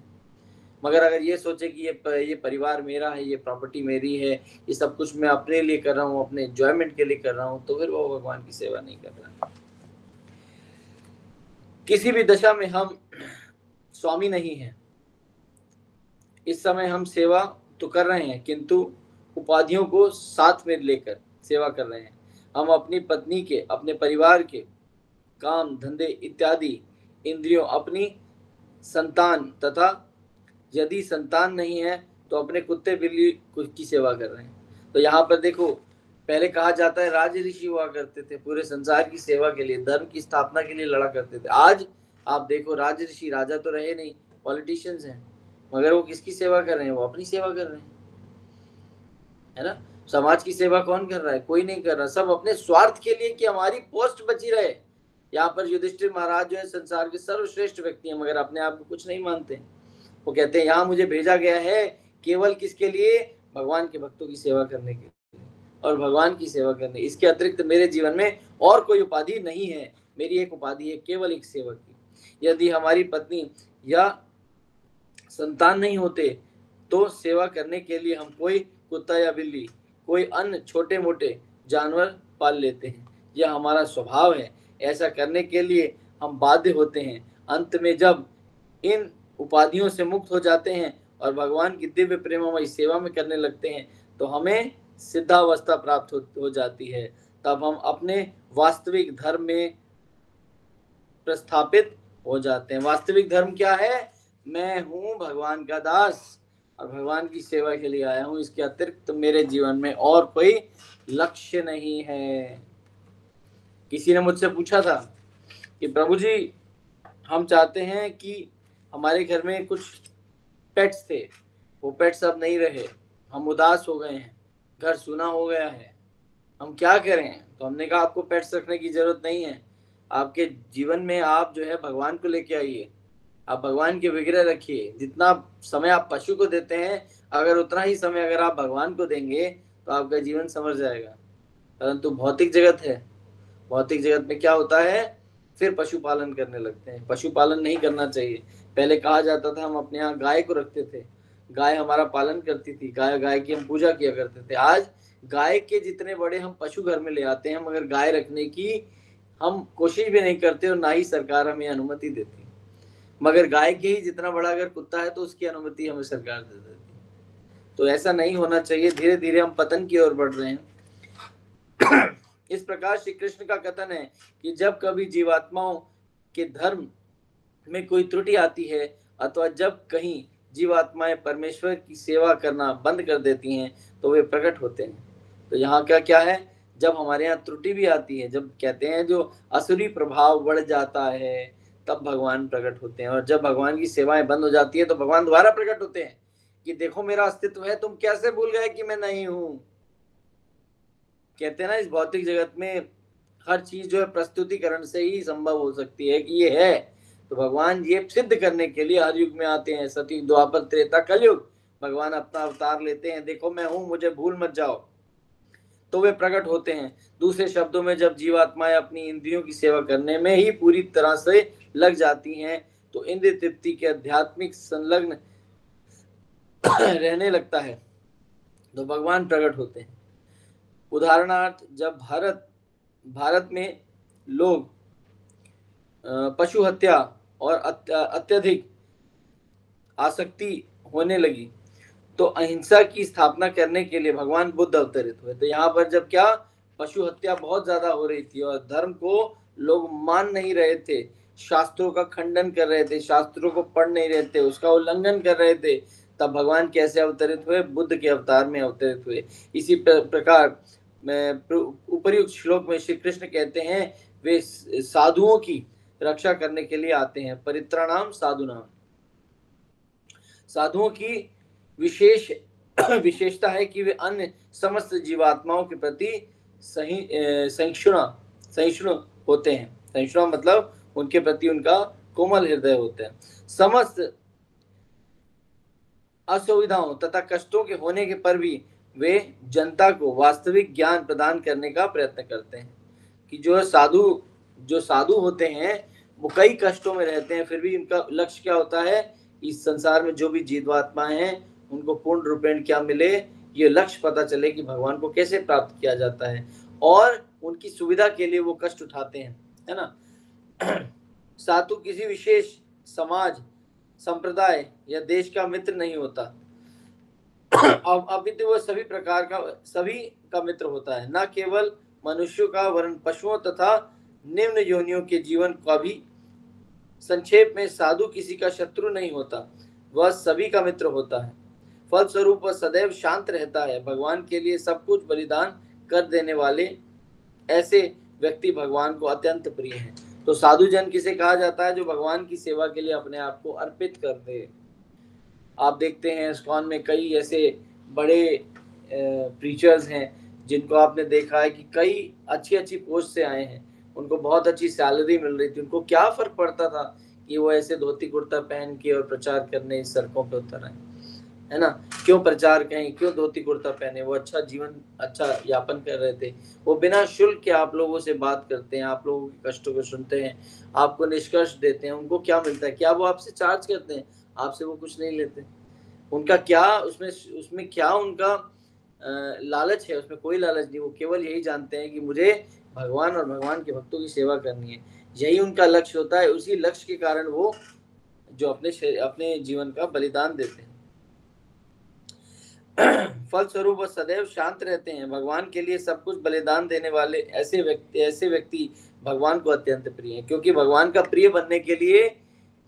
मगर अगर ये सोचे कि ये परिवार मेरा है, ये प्रॉपर्टी मेरी है, ये सब कुछ मैं अपने लिए कर रहा हूँ, अपने एंजॉयमेंट के लिए कर रहा हूँ, तो फिर वो भगवान की सेवा नहीं कर रहा है। किसी भी दशा में हम स्वामी नहीं हैं। इस समय हम सेवा तो कर रहे हैं, किंतु उपाधियों को साथ में लेकर सेवा कर रहे हैं। हम अपनी पत्नी के, अपने परिवार के, काम धंधे इत्यादि इंद्रियों, अपनी संतान तथा यदि संतान नहीं है तो अपने कुत्ते बिल्ली की सेवा कर रहे हैं। तो यहाँ पर देखो, पहले कहा जाता है राज ऋषि हुआ करते थे, पूरे संसार की सेवा के लिए, धर्म की स्थापना के लिए लड़ा करते थे। आज आप देखो, राज ऋषि, राजा तो रहे नहीं, पॉलिटिशियंस हैं, मगर वो किसकी सेवा कर रहे हैं? वो अपनी सेवा कर रहे हैं, है ना। समाज की सेवा कौन कर रहा है? कोई नहीं कर रहा, सब अपने स्वार्थ के लिए कि हमारी पोस्ट बची रहे। यहाँ पर युधिष्ठिर महाराज जो है संसार के सर्वश्रेष्ठ व्यक्ति हैं, मगर अपने आप को कुछ नहीं मानते। वो कहते हैं यहाँ मुझे भेजा गया है केवल किसके लिए? भगवान के भक्तों की सेवा करने के लिए और भगवान की सेवा करने। इसके अतिरिक्त मेरे जीवन में और कोई उपाधि नहीं है। मेरी एक उपाधि है केवल एक सेवक की। यदि हमारी पत्नी या संतान नहीं होते तो सेवा करने के लिए हम कोई कुत्ता या बिल्ली, कोई अन्य छोटे मोटे जानवर पाल लेते हैं। यह हमारा स्वभाव है, ऐसा करने के लिए हम बाध्य होते हैं। अंत में जब इन उपाधियों से मुक्त हो जाते हैं और भगवान की दिव्य प्रेममय सेवा में करने लगते हैं तो हमें सिद्धावस्था प्राप्त हो जाती है। तब हम अपने वास्तविक धर्म में प्रस्थापित हो जाते हैं। वास्तविक धर्म क्या है? मैं हूँ भगवान का दास और भगवान की सेवा के लिए आया हूँ। इसके अतिरिक्त मेरे जीवन में और कोई लक्ष्य नहीं है। किसी ने मुझसे पूछा था कि प्रभु जी, हम चाहते हैं कि हमारे घर में कुछ पेट्स थे, वो पेट्स अब नहीं रहे, हम उदास हो गए हैं, घर सूना हो गया है, हम क्या करें? तो हमने कहा आपको पेट्स रखने की जरूरत नहीं है। आपके जीवन में आप जो है भगवान को लेके आइए, आप भगवान के विग्रह रखिए। जितना समय आप पशु को देते हैं, अगर उतना ही समय अगर आप भगवान को देंगे तो आपका जीवन संवर जाएगा। परंतु भौतिक जगत है, भौतिक जगत में क्या होता है? फिर पशुपालन करने लगते हैं। पशुपालन नहीं करना चाहिए। पहले कहा जाता था हम अपने यहाँ गाय को रखते थे, गाय हमारा पालन करती थी, गाय की हम पूजा किया करते थे। आज गाय के जितने बड़े हम पशु घर में ले आते हैं, मगर गाय रखने की हम कोशिश भी नहीं करते और ना ही सरकार हमें अनुमति देती। मगर गाय के ही जितना बड़ा अगर कुत्ता है तो उसकी अनुमति हमें सरकार दे देती। तो ऐसा नहीं होना चाहिए। धीरे धीरे हम पतन की ओर बढ़ रहे हैं। इस प्रकार श्री कृष्ण का कथन है कि जब कभी जीवात्माओं के धर्म में कोई त्रुटि आती है अथवा जब कहीं जीवात्माएं परमेश्वर की सेवा करना बंद कर देती हैं तो वे प्रकट होते हैं। तो यहाँ क्या क्या है? जब हमारे यहाँ त्रुटि भी आती है, जब कहते हैं जो असुरी प्रभाव बढ़ जाता है, तब भगवान प्रकट होते हैं। और जब भगवान की सेवाएं बंद हो जाती है तो भगवान दोबारा प्रकट होते हैं कि देखो मेरा अस्तित्व है, तुम कैसे भूल गए कि मैं नहीं हूं। कहते हैं ना, इस भौतिक जगत में हर चीज जो है प्रस्तुतिकरण से ही संभव हो सकती है कि ये है। तो भगवान ये सिद्ध करने के लिए हर युग में आते हैं, सतयुग, द्वापर, त्रेता, कलयुग। भगवान अपना अवतार लेते हैं, देखो मैं हूं, मुझे भूल मत जाओ, तो वे प्रकट होते हैं। दूसरे शब्दों में, जब जीवात्माएं अपनी इंद्रियों की सेवा करने में ही पूरी तरह से लग जाती हैं तो इंद्रिय तृप्ति के आध्यात्मिक संलग्न रहने लगता है, तो भगवान प्रकट होते हैं। उदाहरणार्थ, जब भारत में लोग पशु हत्या और अत्यधिक आसक्ति होने लगी तो अहिंसा की स्थापना करने के लिए भगवान बुद्ध अवतरित हुए। तो यहाँ पर जब क्या, पशु हत्या बहुत ज्यादा हो रही थी और धर्म को लोग मान नहीं रहे थे, शास्त्रों का खंडन कर रहे थे, शास्त्रों को पढ़ नहीं रहे थे, उसका उल्लंघन कर रहे थे, तब भगवान कैसे अवतरित हुए? बुद्ध के अवतार में अवतरित हुए। इसी प्रकार उपर्युक्त श्लोक में श्री कृष्ण कहते हैं वे साधुओं की रक्षा करने के लिए आते हैं। परित्राणाम साधुनाम, साधुओं की विशेषता है कि वे अन्य समस्त जीवात्माओं के प्रति सहिष्णु होते हैं। सहिष्णु मतलब उनके प्रति उनका कोमल हृदय होता है। समस्त असुविधाओं तथा कष्टों के होने के पर भी वे जनता को वास्तविक ज्ञान प्रदान करने का प्रयत्न करते हैं। कि जो साधु होते हैं वो कई कष्टों में रहते हैं, फिर भी इनका लक्ष्य क्या होता है? इस संसार में जो भी जीवात्मा हैं उनको पूर्ण रूपेण क्या मिले, ये लक्ष्य पता चले कि भगवान को कैसे प्राप्त किया जाता है, और उनकी सुविधा के लिए वो कष्ट उठाते हैं, है ना। साधु किसी विशेष समाज, संप्रदाय या देश का मित्र नहीं होता, अपितु वह सभी का मित्र होता है। न केवल मनुष्यों का, वरन पशुओं तथा निम्न योनियों के जीवन का भी। संक्षेप में, साधु किसी का शत्रु नहीं होता, वह सभी का मित्र होता है। फलस्वरूप वह सदैव शांत रहता है। भगवान के लिए सब कुछ बलिदान कर देने वाले ऐसे व्यक्ति भगवान को अत्यंत प्रिय हैं। तो साधु जन किसे कहा जाता है? जो भगवान की सेवा के लिए अपने आप को अर्पित कर दे। आप देखते हैं इस्कॉन में कई ऐसे बड़े प्रीचर्स हैं जिनको आपने देखा है कि कई अच्छी पोस्ट से आए हैं, उनको बहुत अच्छी सैलरी मिल रही थी, उनको क्या फर्क पड़ता था कि वो ऐसे धोती कुर्ता पहन के और प्रचार करने इस सड़कों पे उतर आए, है ना। क्यों प्रचार करें, क्यों धोती कुर्ता पहने? वो अच्छा जीवन, अच्छा यापन कर रहे थे। वो बिना शुल्क के आप लोगों से बात करते हैं, आप लोगों के कष्टों को सुनते हैं, आपको निष्कर्ष देते हैं। उनको क्या मिलता है? क्या वो आपसे चार्ज करते हैं? आपसे वो कुछ नहीं लेते। उनका क्या उसमें क्या उनका लालच है? उसमें कोई लालच नहीं। वो केवल यही जानते हैं कि मुझे भगवान और भगवान के भक्तों की सेवा करनी है, यही उनका लक्ष्य होता है। उसी लक्ष्य के कारण वो जो अपने जीवन का बलिदान देते हैं। फलस्वरूप वह सदैव शांत रहते हैं। भगवान के लिए सब कुछ बलिदान देने वाले ऐसे व्यक्ति भगवान को अत्यंत प्रिय हैं। क्योंकि भगवान का प्रिय बनने के लिए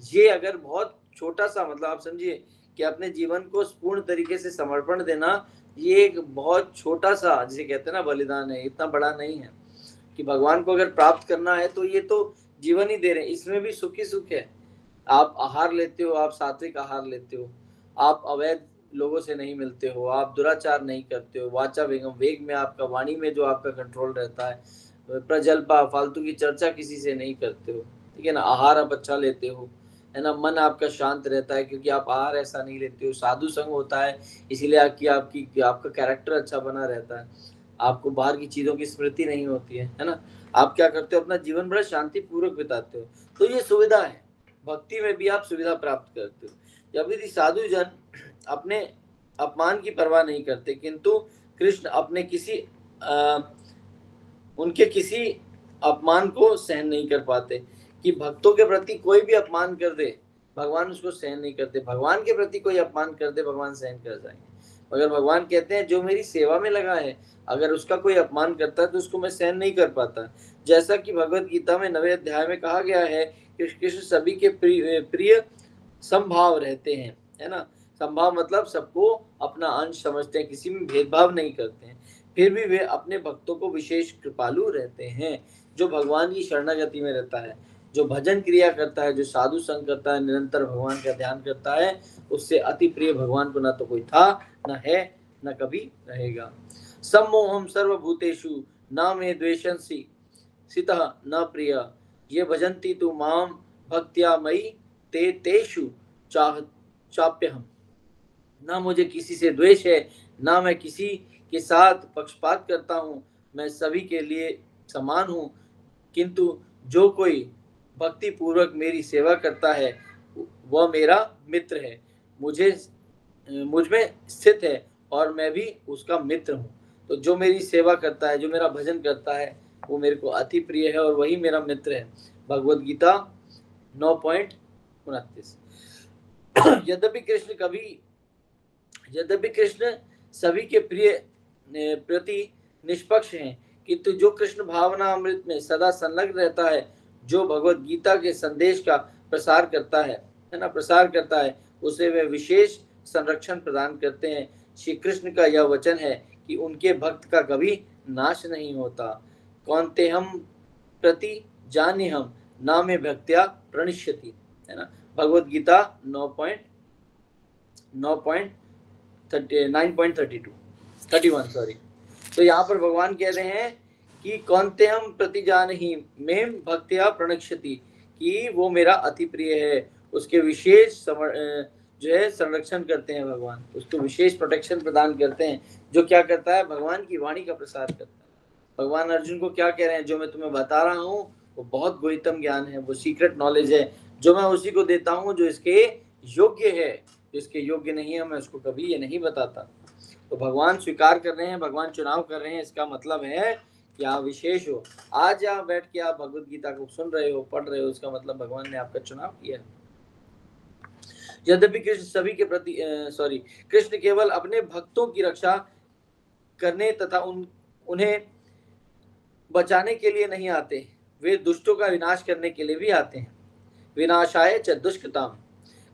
ये अगर बहुत छोटा सा, मतलब आप समझिए कि अपने जीवन को पूर्ण तरीके से समर्पण देना, ये एक बहुत छोटा सा, जिसे कहते हैं ना, बलिदान है। इतना बड़ा नहीं है कि भगवान को अगर प्राप्त करना है तो ये तो जीवन ही दे रहे हैं, इसमें भी सुख ही सुख है। आप आहार लेते हो, आप सात्विक आहार लेते हो, आप अवैध लोगों से नहीं मिलते हो, आप दुराचार नहीं करते हो, वाचा वेग में आपका, वाणी में जो आपका कंट्रोल रहता है, प्रजल्पा, फालतू की चर्चा किसी से नहीं करते हो, ठीक है ना। आहार आप अच्छा लेते हो, है ना। मन आपका शांत रहता है क्योंकि आप आहार ऐसा नहीं लेते हो। साधु संग होता है इसीलिए आपका कैरेक्टर अच्छा बना रहता है, आपको बाहर की चीजों की स्मृति नहीं होती है ना। आप क्या करते हो? अपना जीवन बड़ा शांति पूर्वक बिताते हो। तो ये सुविधा है, भक्ति में भी आप सुविधा प्राप्त करते हो। जब यदि साधु जन अपने अपमान की परवाह नहीं करते, किंतु कृष्ण उनके किसी अपमान को सहन नहीं कर पाते। कि भक्तों के प्रति कोई भी अपमान कर दे, भगवान उसको सहन नहीं करते। भगवान के प्रति कोई अपमान कर दे, भगवान सहन कर जाएंगे। मगर भगवान कहते हैं जो मेरी सेवा में लगा है, अगर उसका कोई अपमान करता है तो उसको मैं सहन नहीं कर पाता। जैसा कि भगवत गीता में 9वें अध्याय में कहा गया है कि कृष्ण सभी के प्रिय संभाव रहते हैं, है ना। संभाव मतलब सबको अपना अंश समझते हैं, किसी में भेदभाव नहीं करते हैं। फिर भी वे अपने भक्तों को विशेष कृपालु रहते हैं। जो भगवान की शरणागति में रहता है, जो भजन क्रिया करता है, जो साधु संग करता है, निरंतर भगवान का ध्यान करता है, उससे अति प्रिय भगवान को न तो कोई था, न है, न कभी रहेगा। सम्मोहम सर्वभूतेषु न मे द्वेषंसि सितः न प्रिय ये भजन्ति तु माम भक्त्या मयि ते तेषु चाप्यहम्। ना मुझे किसी से द्वेष है, ना मैं किसी के साथ पक्षपात करता हूँ, मैं सभी के लिए समान हूँ, किंतु जो कोई भक्ति पूर्वक मेरी सेवा करता है वह मेरा मित्र है, मुझ में स्थित है और मैं भी उसका मित्र हूँ। तो जो मेरी सेवा करता है, जो मेरा भजन करता है, वो मेरे को अति प्रिय है और वही मेरा मित्र है। भगवद गीता 9.29। यद्यपि कृष्ण सभी के प्रिय प्रति निष्पक्ष हैं, किंतु जो कृष्ण भावना अमृत में सदा संलग्न रहता है, जो भगवत गीता के संदेश का प्रसार करता है, उसे वे विशेष संरक्षण प्रदान करते हैं। श्री कृष्ण का यह वचन है कि उनके भक्त का कभी नाश नहीं होता। कौन्ते हम प्रति जाने हम नामे भक्त्या प्रणश्यति, है ना। भगवत गीता 9.31 सॉरी। तो यहाँ पर भगवान कह रहे हैं कि कौन्ते हम प्रति जानहि मेम भक्त्या प्रणश्यति, कि वो मेरा अति प्रिय है, उसके विशेष जो है संरक्षण करते हैं भगवान, उसको विशेष प्रोटेक्शन प्रदान करते हैं। जो क्या करता है, भगवान की वाणी का प्रसार करता है। भगवान अर्जुन को क्या कह रहे हैं, जो मैं तुम्हें बता रहा हूँ वो बहुत गोहितम ज्ञान है, वो सीक्रेट नॉलेज है, जो मैं उसी को देता हूँ जो इसके योग्य है, जो इसके योग्य नहीं है मैं उसको कभी ये नहीं बताता। तो भगवान स्वीकार कर रहे हैं, भगवान चुनाव कर रहे हैं। इसका मतलब है कि आप विशेष हो। आज यहाँ बैठ के आप भगवत गीता को सुन रहे हो, पढ़ रहे हो, इसका मतलब भगवान ने आपका चुनाव किया है। यद्यपि कृष्ण केवल अपने भक्तों की रक्षा करने तथा उन्हें बचाने के लिए नहीं आते, वे दुष्टों का विनाश करने के लिए भी आते हैं। विनाशाय च दुष्कृताम।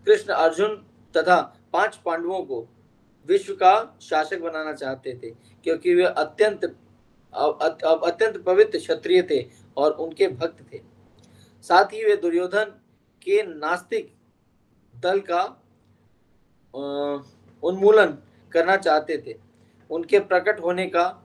कृष्ण अर्जुन तथा 5 पांडवों को विश्व का शासक बनाना चाहते थे, क्योंकि वे अत्यंत पवित्र क्षत्रिय थे और उनके भक्त थे। साथ ही वे दुर्योधन के नास्तिक दल का उन्मूलन करना चाहते थे। उनके प्रकट होने का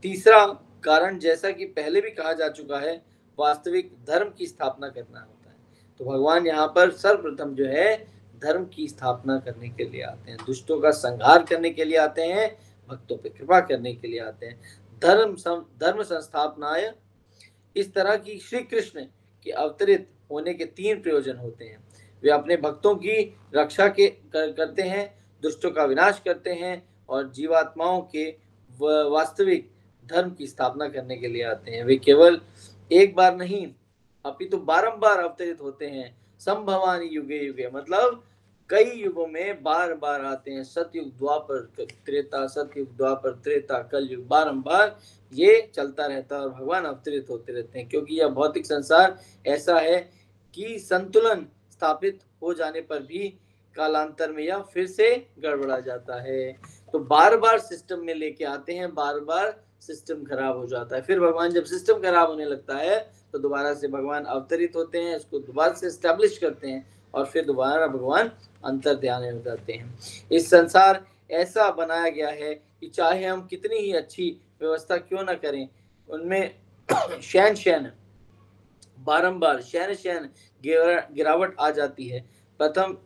तीसरा कारण, जैसा कि पहले भी कहा जा चुका है, वास्तविक धर्म की स्थापना करना होता है। तो भगवान यहाँ पर सर्वप्रथम जो है धर्म की स्थापना करने के लिए आते हैं, दुष्टों का संहार करने के लिए आते हैं, भक्तों पर कृपा करने के लिए आते हैं। धर्म संस्थापनाय। इस तरह की श्री कृष्ण के अवतरित होने के 3 प्रयोजन होते हैं। वे अपने भक्तों की रक्षा करते हैं, दुष्टों का विनाश करते हैं और जीवात्माओं के वास्तविक धर्म की स्थापना करने के लिए आते हैं। वे केवल एक बार नहीं अपितु बारंबार अवतरित होते हैं। संभवानी युगे युगे, मतलब कई युगों में बार बार आते हैं। सतयुग, द्वापर, त्रेता, सतयुग, द्वापर, त्रेता, कलयुग, बारंबार ये चलता रहता है और भगवान अवतरित होते रहते हैं, क्योंकि यह भौतिक संसार ऐसा है कि संतुलन स्थापित हो जाने पर भी कालांतर में यह फिर से गड़बड़ा जाता है। तो बार बार सिस्टम में लेके आते हैं, बार बार सिस्टम खराब हो जाता है। फिर भगवान जब सिस्टम खराब होने लगता है तो दोबारा से भगवान अवतरित होते हैं, इसको दोबारा से एस्टेब्लिश करते हैं और फिर दोबारा भगवान अंतर्ध्यान हो जाते हैं। इस संसार ऐसा बनाया गया है कि चाहे हम कितनी ही अच्छी व्यवस्था क्यों ना करें, उनमें शैन बारंबार शैन गिरावट आ जाती है। प्रथम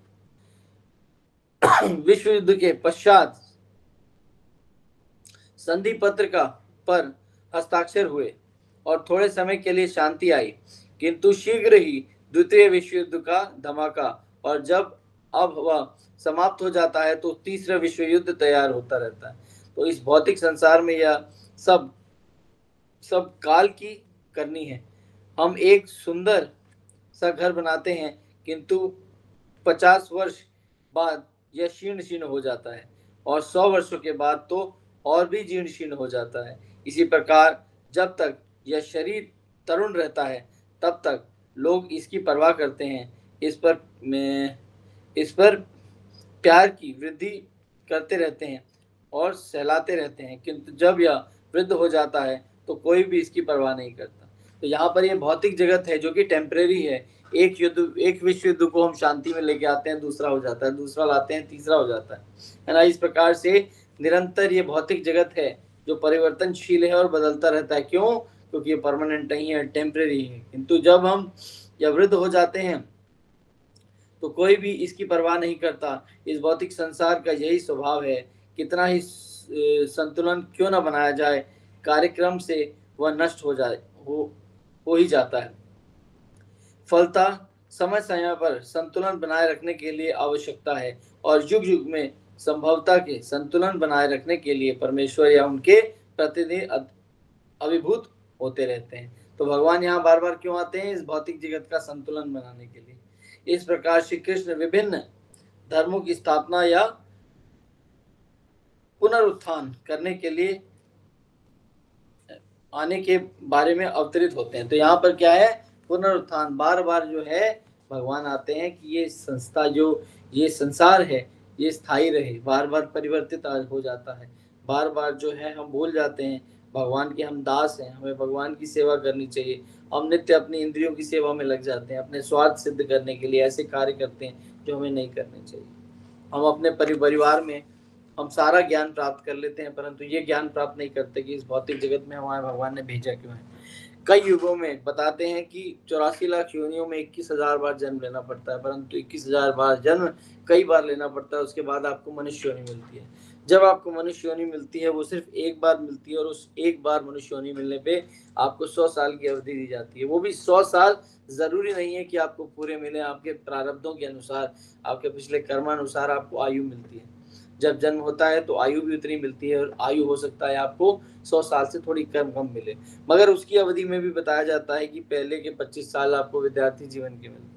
विश्व युद्ध के पश्चात संधि पत्र पर हस्ताक्षर हुए और थोड़े समय के लिए शांति आई, किंतु शीघ्र ही द्वितीय विश्व युद्ध का धमाका, और जब अब वह समाप्त हो जाता है तो तीसरा विश्व युद्ध तैयार होता रहता है। तो इस भौतिक संसार में यह सब काल की करनी है। हम एक सुंदर सा घर बनाते हैं, किंतु 50 वर्ष बाद यह शीर्ण हो जाता है और 100 वर्षों के बाद तो और भी जीर्ण हो जाता है। इसी प्रकार जब तक यह शरीर तरुण रहता है तब तक लोग इसकी परवाह करते हैं, इस पर प्यार की वृद्धि करते रहते हैं और सहलाते रहते हैं, किंतु जब यह वृद्ध हो जाता है तो कोई भी इसकी परवाह नहीं करता। तो यहाँ पर यह भौतिक जगत है जो कि टेम्परेरी है। एक विश्व युद्ध को हम शांति में लेके आते हैं, दूसरा हो जाता है, दूसरा लाते हैं, तीसरा हो जाता है ना। इस प्रकार से निरंतर ये भौतिक जगत है जो परिवर्तनशील है और बदलता रहता है। क्यों? क्योंकि ये परमानेंट नहीं है, टेम्परेरी है। किंतु जब हम या वृद्ध हो जाते हैं तो कोई भी इसकी परवाह नहीं करता। इस भौतिक संसार का यही स्वभाव है, कितना ही संतुलन क्यों न बनाया जाए, कार्यक्रम से वह नष्ट हो ही जाता है। फलता समय समय पर संतुलन बनाए रखने के लिए आवश्यकता है, और युग युग में संभवता के संतुलन बनाए रखने के लिए परमेश्वर या उनके प्रतिनिधि अभिभूत होते रहते हैं। तो भगवान यहाँ बार बार क्यों आते हैं? इस भौतिक जगत का संतुलन बनाने के लिए। इस प्रकार श्री कृष्ण विभिन्न धर्मों की स्थापना या पुनरुत्थान करने के लिए आने के बारे में अवतरित होते हैं। तो यहाँ पर क्या है? पुनरुत्थान। बार बार जो है भगवान आते हैं कि ये संस्था, जो ये संसार है, ये स्थायी रहे। बार बार परिवर्तित हो जाता है, बार बार जो है हम भूल जाते हैं भगवान के हम दास हैं, हमें भगवान की सेवा करनी चाहिए। हम नित्य अपनी इंद्रियों की सेवा में लग जाते हैं, अपने स्वार्थ सिद्ध करने के लिए ऐसे कार्य करते हैं जो हमें नहीं करने चाहिए। हम अपने परिवार में हम सारा ज्ञान प्राप्त कर लेते हैं, परंतु ये ज्ञान प्राप्त नहीं करते कि इस भौतिक जगत में हमारे भगवान ने भेजा क्यों है। कई युगों में बताते हैं कि 84 लाख योनियों में 21,000 बार जन्म लेना पड़ता है, परंतु 21,000 बार जन्म कई बार लेना पड़ता है, उसके बाद आपको मनुष्य योनि मिलती है। जब आपको मनुष्य योनि मिलती है वो सिर्फ एक बार मिलती है, और उस एक बार मनुष्य योनि मिलने पे आपको 100 साल की अवधि दी जाती है। वो भी 100 साल जरूरी नहीं है कि आपको पूरे मिले, आपके प्रारब्धों के अनुसार, आपके पिछले कर्मानुसार आपको आयु मिलती है। जब जन्म होता है तो आयु भी उतनी मिलती है, और आयु हो सकता है आपको 100 साल से थोड़ी कम मिले, मगर उसकी अवधि में भी बताया जाता है कि पहले के 25 साल आपको विद्यार्थी जीवन के मिलते हैं।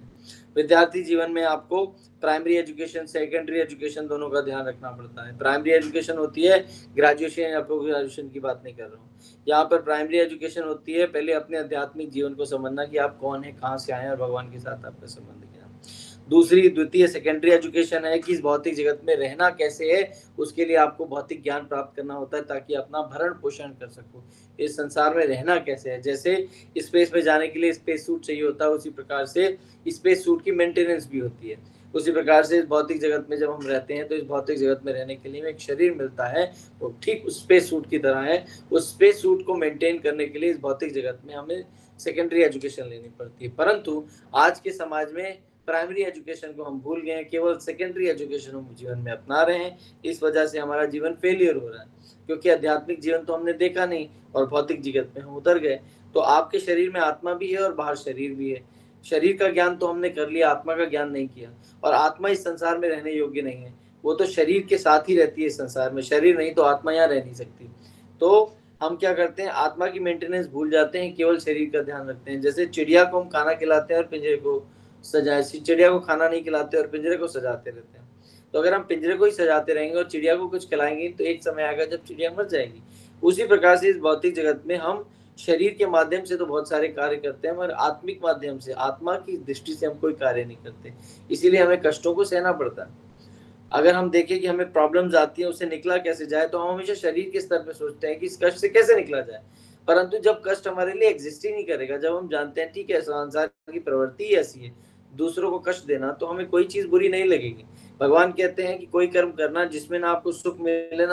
विद्यार्थी जीवन में आपको प्राइमरी एजुकेशन, सेकेंडरी एजुकेशन दोनों का ध्यान रखना पड़ता है। प्राइमरी एजुकेशन होती है ग्रेजुएशन या पोस्ट ग्रेजुएशन की बात नहीं कर रहा हूँ, यहाँ पर प्राइमरी एजुकेशन होती है पहले अपने आध्यात्मिक जीवन को समझना कि आप कौन है, कहाँ से आए हैं, और भगवान के साथ आपका संबंध क्या है। दूसरी द्वितीय सेकेंडरी एजुकेशन है कि इस भौतिक जगत में रहना कैसे है, उसके लिए आपको भौतिक ज्ञान प्राप्त करना होता है ताकि अपना भरण पोषण कर सको। इस संसार में रहना कैसे है, जैसे स्पेस में जाने के लिए स्पेस सूट चाहिए होता है, उसी प्रकार से स्पेस सूट की मेंटेनेंस भी होती है। उसी प्रकार से इस भौतिक जगत में जब हम रहते हैं तो इस भौतिक जगत में रहने के लिए एक शरीर मिलता है, वो ठीक उस स्पेस सूट की तरह है। उस स्पेस सूट को मेंटेन करने के लिए इस भौतिक जगत में हमें सेकेंडरी एजुकेशन लेनी पड़ती है, परंतु आज के समाज में प्राइमरी एजुकेशन को हम भूल गए हैं, केवल सेकेंडरी एजुकेशन हम जीवन में अपना रहे हैं। इस वजह से हमारा जीवन फेलियर हो रहा है, क्योंकि आध्यात्मिक जीवन तो हमने देखा नहीं और भौतिक जगत में हम उतर गए। तो आपके शरीर में आत्मा भी है और बाहर शरीर भी है। शरीर का ज्ञान तो हमने कर लिया, आत्मा का ज्ञान नहीं किया, और आत्मा इस संसार में रहने योग्य नहीं है। वो तो शरीर के साथ ही रहती है इस संसार में, शरीर नहीं तो आत्मा यहाँ रह नहीं सकती। तो हम क्या करते हैं, आत्मा की मेंटेनेंस भूल जाते हैं, केवल शरीर का ध्यान रखते हैं। जैसे चिड़िया को हम खाना खिलाते हैं और पिंजरे को सजाए, चिड़िया को खाना नहीं खिलाते और पिंजरे को सजाते रहते हैं। तो अगर हम पिंजरे को ही सजाते रहेंगे और चिड़िया को कुछ खिलाएंगे तो एक समय आएगा जब चिड़िया मर जाएगी। उसी प्रकार से इस भौतिक जगत में हम शरीर के माध्यम से तो बहुत सारे कार्य करते हैं, मगर आत्मिक माध्यम से, आत्मा की दृष्टि से हम कोई कार्य नहीं करते। इसीलिए हमें कष्टों को सहना पड़ता है। अगर हम देखें कि हमें प्रॉब्लम्स आती है, उससे निकला कैसे जाए, तो हम हमेशा शरीर के स्तर पर सोचते हैं कि इस कष्ट से कैसे निकला जाए। परंतु जब कष्ट हमारे लिए एग्जिस्ट ही नहीं करेगा, जब हम जानते हैं ठीक है संसार की प्रवृत्ति ऐसी है, दूसरों को कष्ट देना, तो हमें कोई चीज बुरी नहीं लगेगी। भगवान कहते हैं कि कोई कर्म करना जिसमें ना आपको सुख मिले,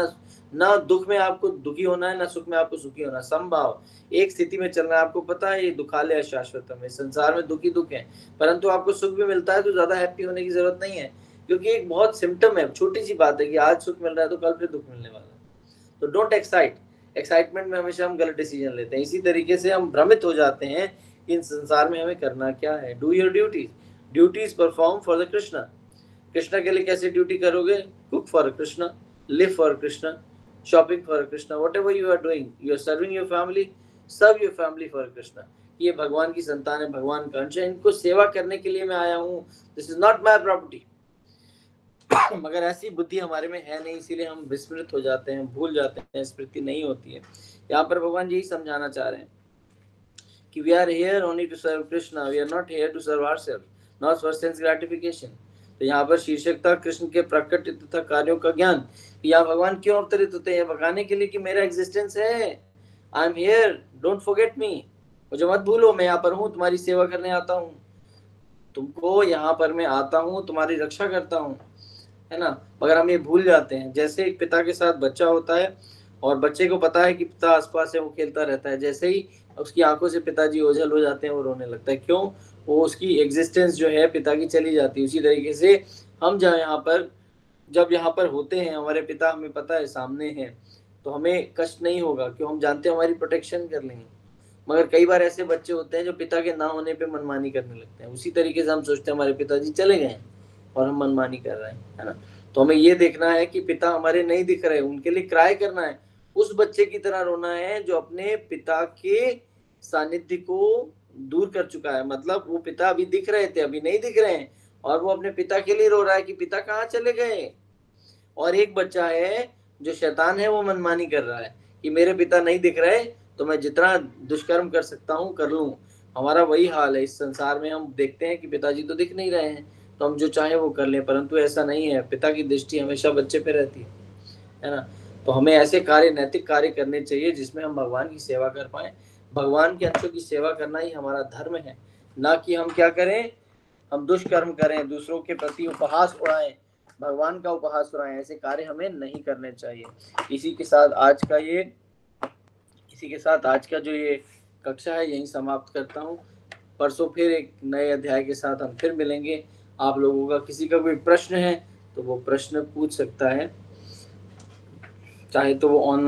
ना दुख में आपको दुखी होना है, ना सुख में आपको सुखी होना, समभाव एक स्थिति में चलना है। आपको पता है ये दुखालय अशाश्वतम है, संसार में दुखी दुख है, परंतु आपको सुख भी मिलता है तो ज्यादा हैप्पी होने की जरूरत नहीं है, क्योंकि एक बहुत सिम्टम है, छोटी सी बात है कि आज सुख मिल रहा है तो कल फिर दुख मिलने वाला है। तो डोंट एक्साइटमेंट में हमेशा हम गलत डिसीजन लेते हैं। इसी तरीके से हम भ्रमित हो जाते हैं कि इन संसार में हमें करना क्या है। Do your duties perform for the Krishna. Krishna के लिए कैसे ड्यूटी करोगे? Cook for Krishna, live for Krishna, shopping for Krishna, whatever you are doing, you are serving your family, serve your family for Krishna. ये भगवान की संतान है, भगवान का अंश है, इनको सेवा करने के लिए मैं आया हूँ, this is not my property. मगर ऐसी बुद्धि हमारे में है नहीं, इसीलिए हम विस्मृत हो जाते हैं, भूल जाते हैं, स्मृति नहीं होती है। यहाँ पर भगवान यही समझाना चाह रहे हैं कि we are here only to serve Krishna, we are not here to serve ourselves, not for sense gratification. तो यहाँ पर शीर्षक था कृष्ण के प्रकट तथा कार्यों का ज्ञान। यहाँ भगवान क्यों अवतरित होते हैं? बताने के लिए कि मेरा एग्जिस्टेंस है, I am here, don't forget me, मुझे मत भूलो, मैं यहाँ पर हूँ, तुम्हारी सेवा करने आता हूँ, तुमको यहाँ पर मैं आता हूँ, तुम्हारी रक्षा करता हूँ, है ना। मगर हम ये भूल जाते हैं। जैसे एक पिता के साथ बच्चा होता है और बच्चे को पता है कि पिता आसपास है, वो खेलता रहता है, जैसे ही उसकी आंखों से पिताजी ओझल हो जाते हैं, वो रोने लगता है। क्यों? वो उसकी एग्जिस्टेंस जो है पिता की चली जाती है। उसी तरीके से हम जब यहाँ पर होते हैं, हमारे पिता हमें पता है सामने हैं, तो हमें कष्ट नहीं होगा, क्यों? हम जानते हैं हमारी प्रोटेक्शन कर लेंगे। मगर कई बार ऐसे बच्चे होते हैं जो पिता के ना होने पे मनमानी करने लगते हैं। उसी तरीके से हम सोचते हैं हमारे पिताजी चले गए हैं और हम मनमानी कर रहे हैं, है ना। तो हमें ये देखना है कि पिता हमारे नहीं दिख रहे, उनके लिए क्राई करना है। उस बच्चे की तरह रोना है जो अपने पिता के सानिध्य को दूर कर चुका है। मतलब वो पिता अभी दिख रहे थे, अभी नहीं दिख रहे हैं, और वो अपने पिता के लिए रो रहा है कि पिता कहाँ चले गए। और एक बच्चा है जो शैतान है, वो मनमानी कर रहा है कि मेरे पिता नहीं दिख रहे, तो मैं जितना दुष्कर्म कर सकता हूँ कर लूँ। हमारा वही हाल है इस संसार में। हम देखते हैं कि पिताजी तो दिख नहीं रहे हैं, तो हम जो चाहें वो कर लें, परंतु ऐसा नहीं है। पिता की दृष्टि हमेशा बच्चे पे रहती है ना। तो हमें ऐसे कार्य, नैतिक कार्य करने चाहिए जिसमें हम भगवान की सेवा कर पाए। भगवान के अंशों की सेवा करना ही हमारा धर्म है, ना कि हम क्या करें, हम दुष्कर्म करें, दूसरों के प्रति उपहास उड़ाएं, भगवान का उपहास उड़ाएं। ऐसे कार्य हमें नहीं करने चाहिए। इसी के साथ आज का जो ये कक्षा है यहीं समाप्त करता हूँ। परसों फिर एक नए अध्याय के साथ हम फिर मिलेंगे। आप लोगों का किसी का कोई प्रश्न है तो वो प्रश्न पूछ सकता है, चाहे तो वो ऑनलाइन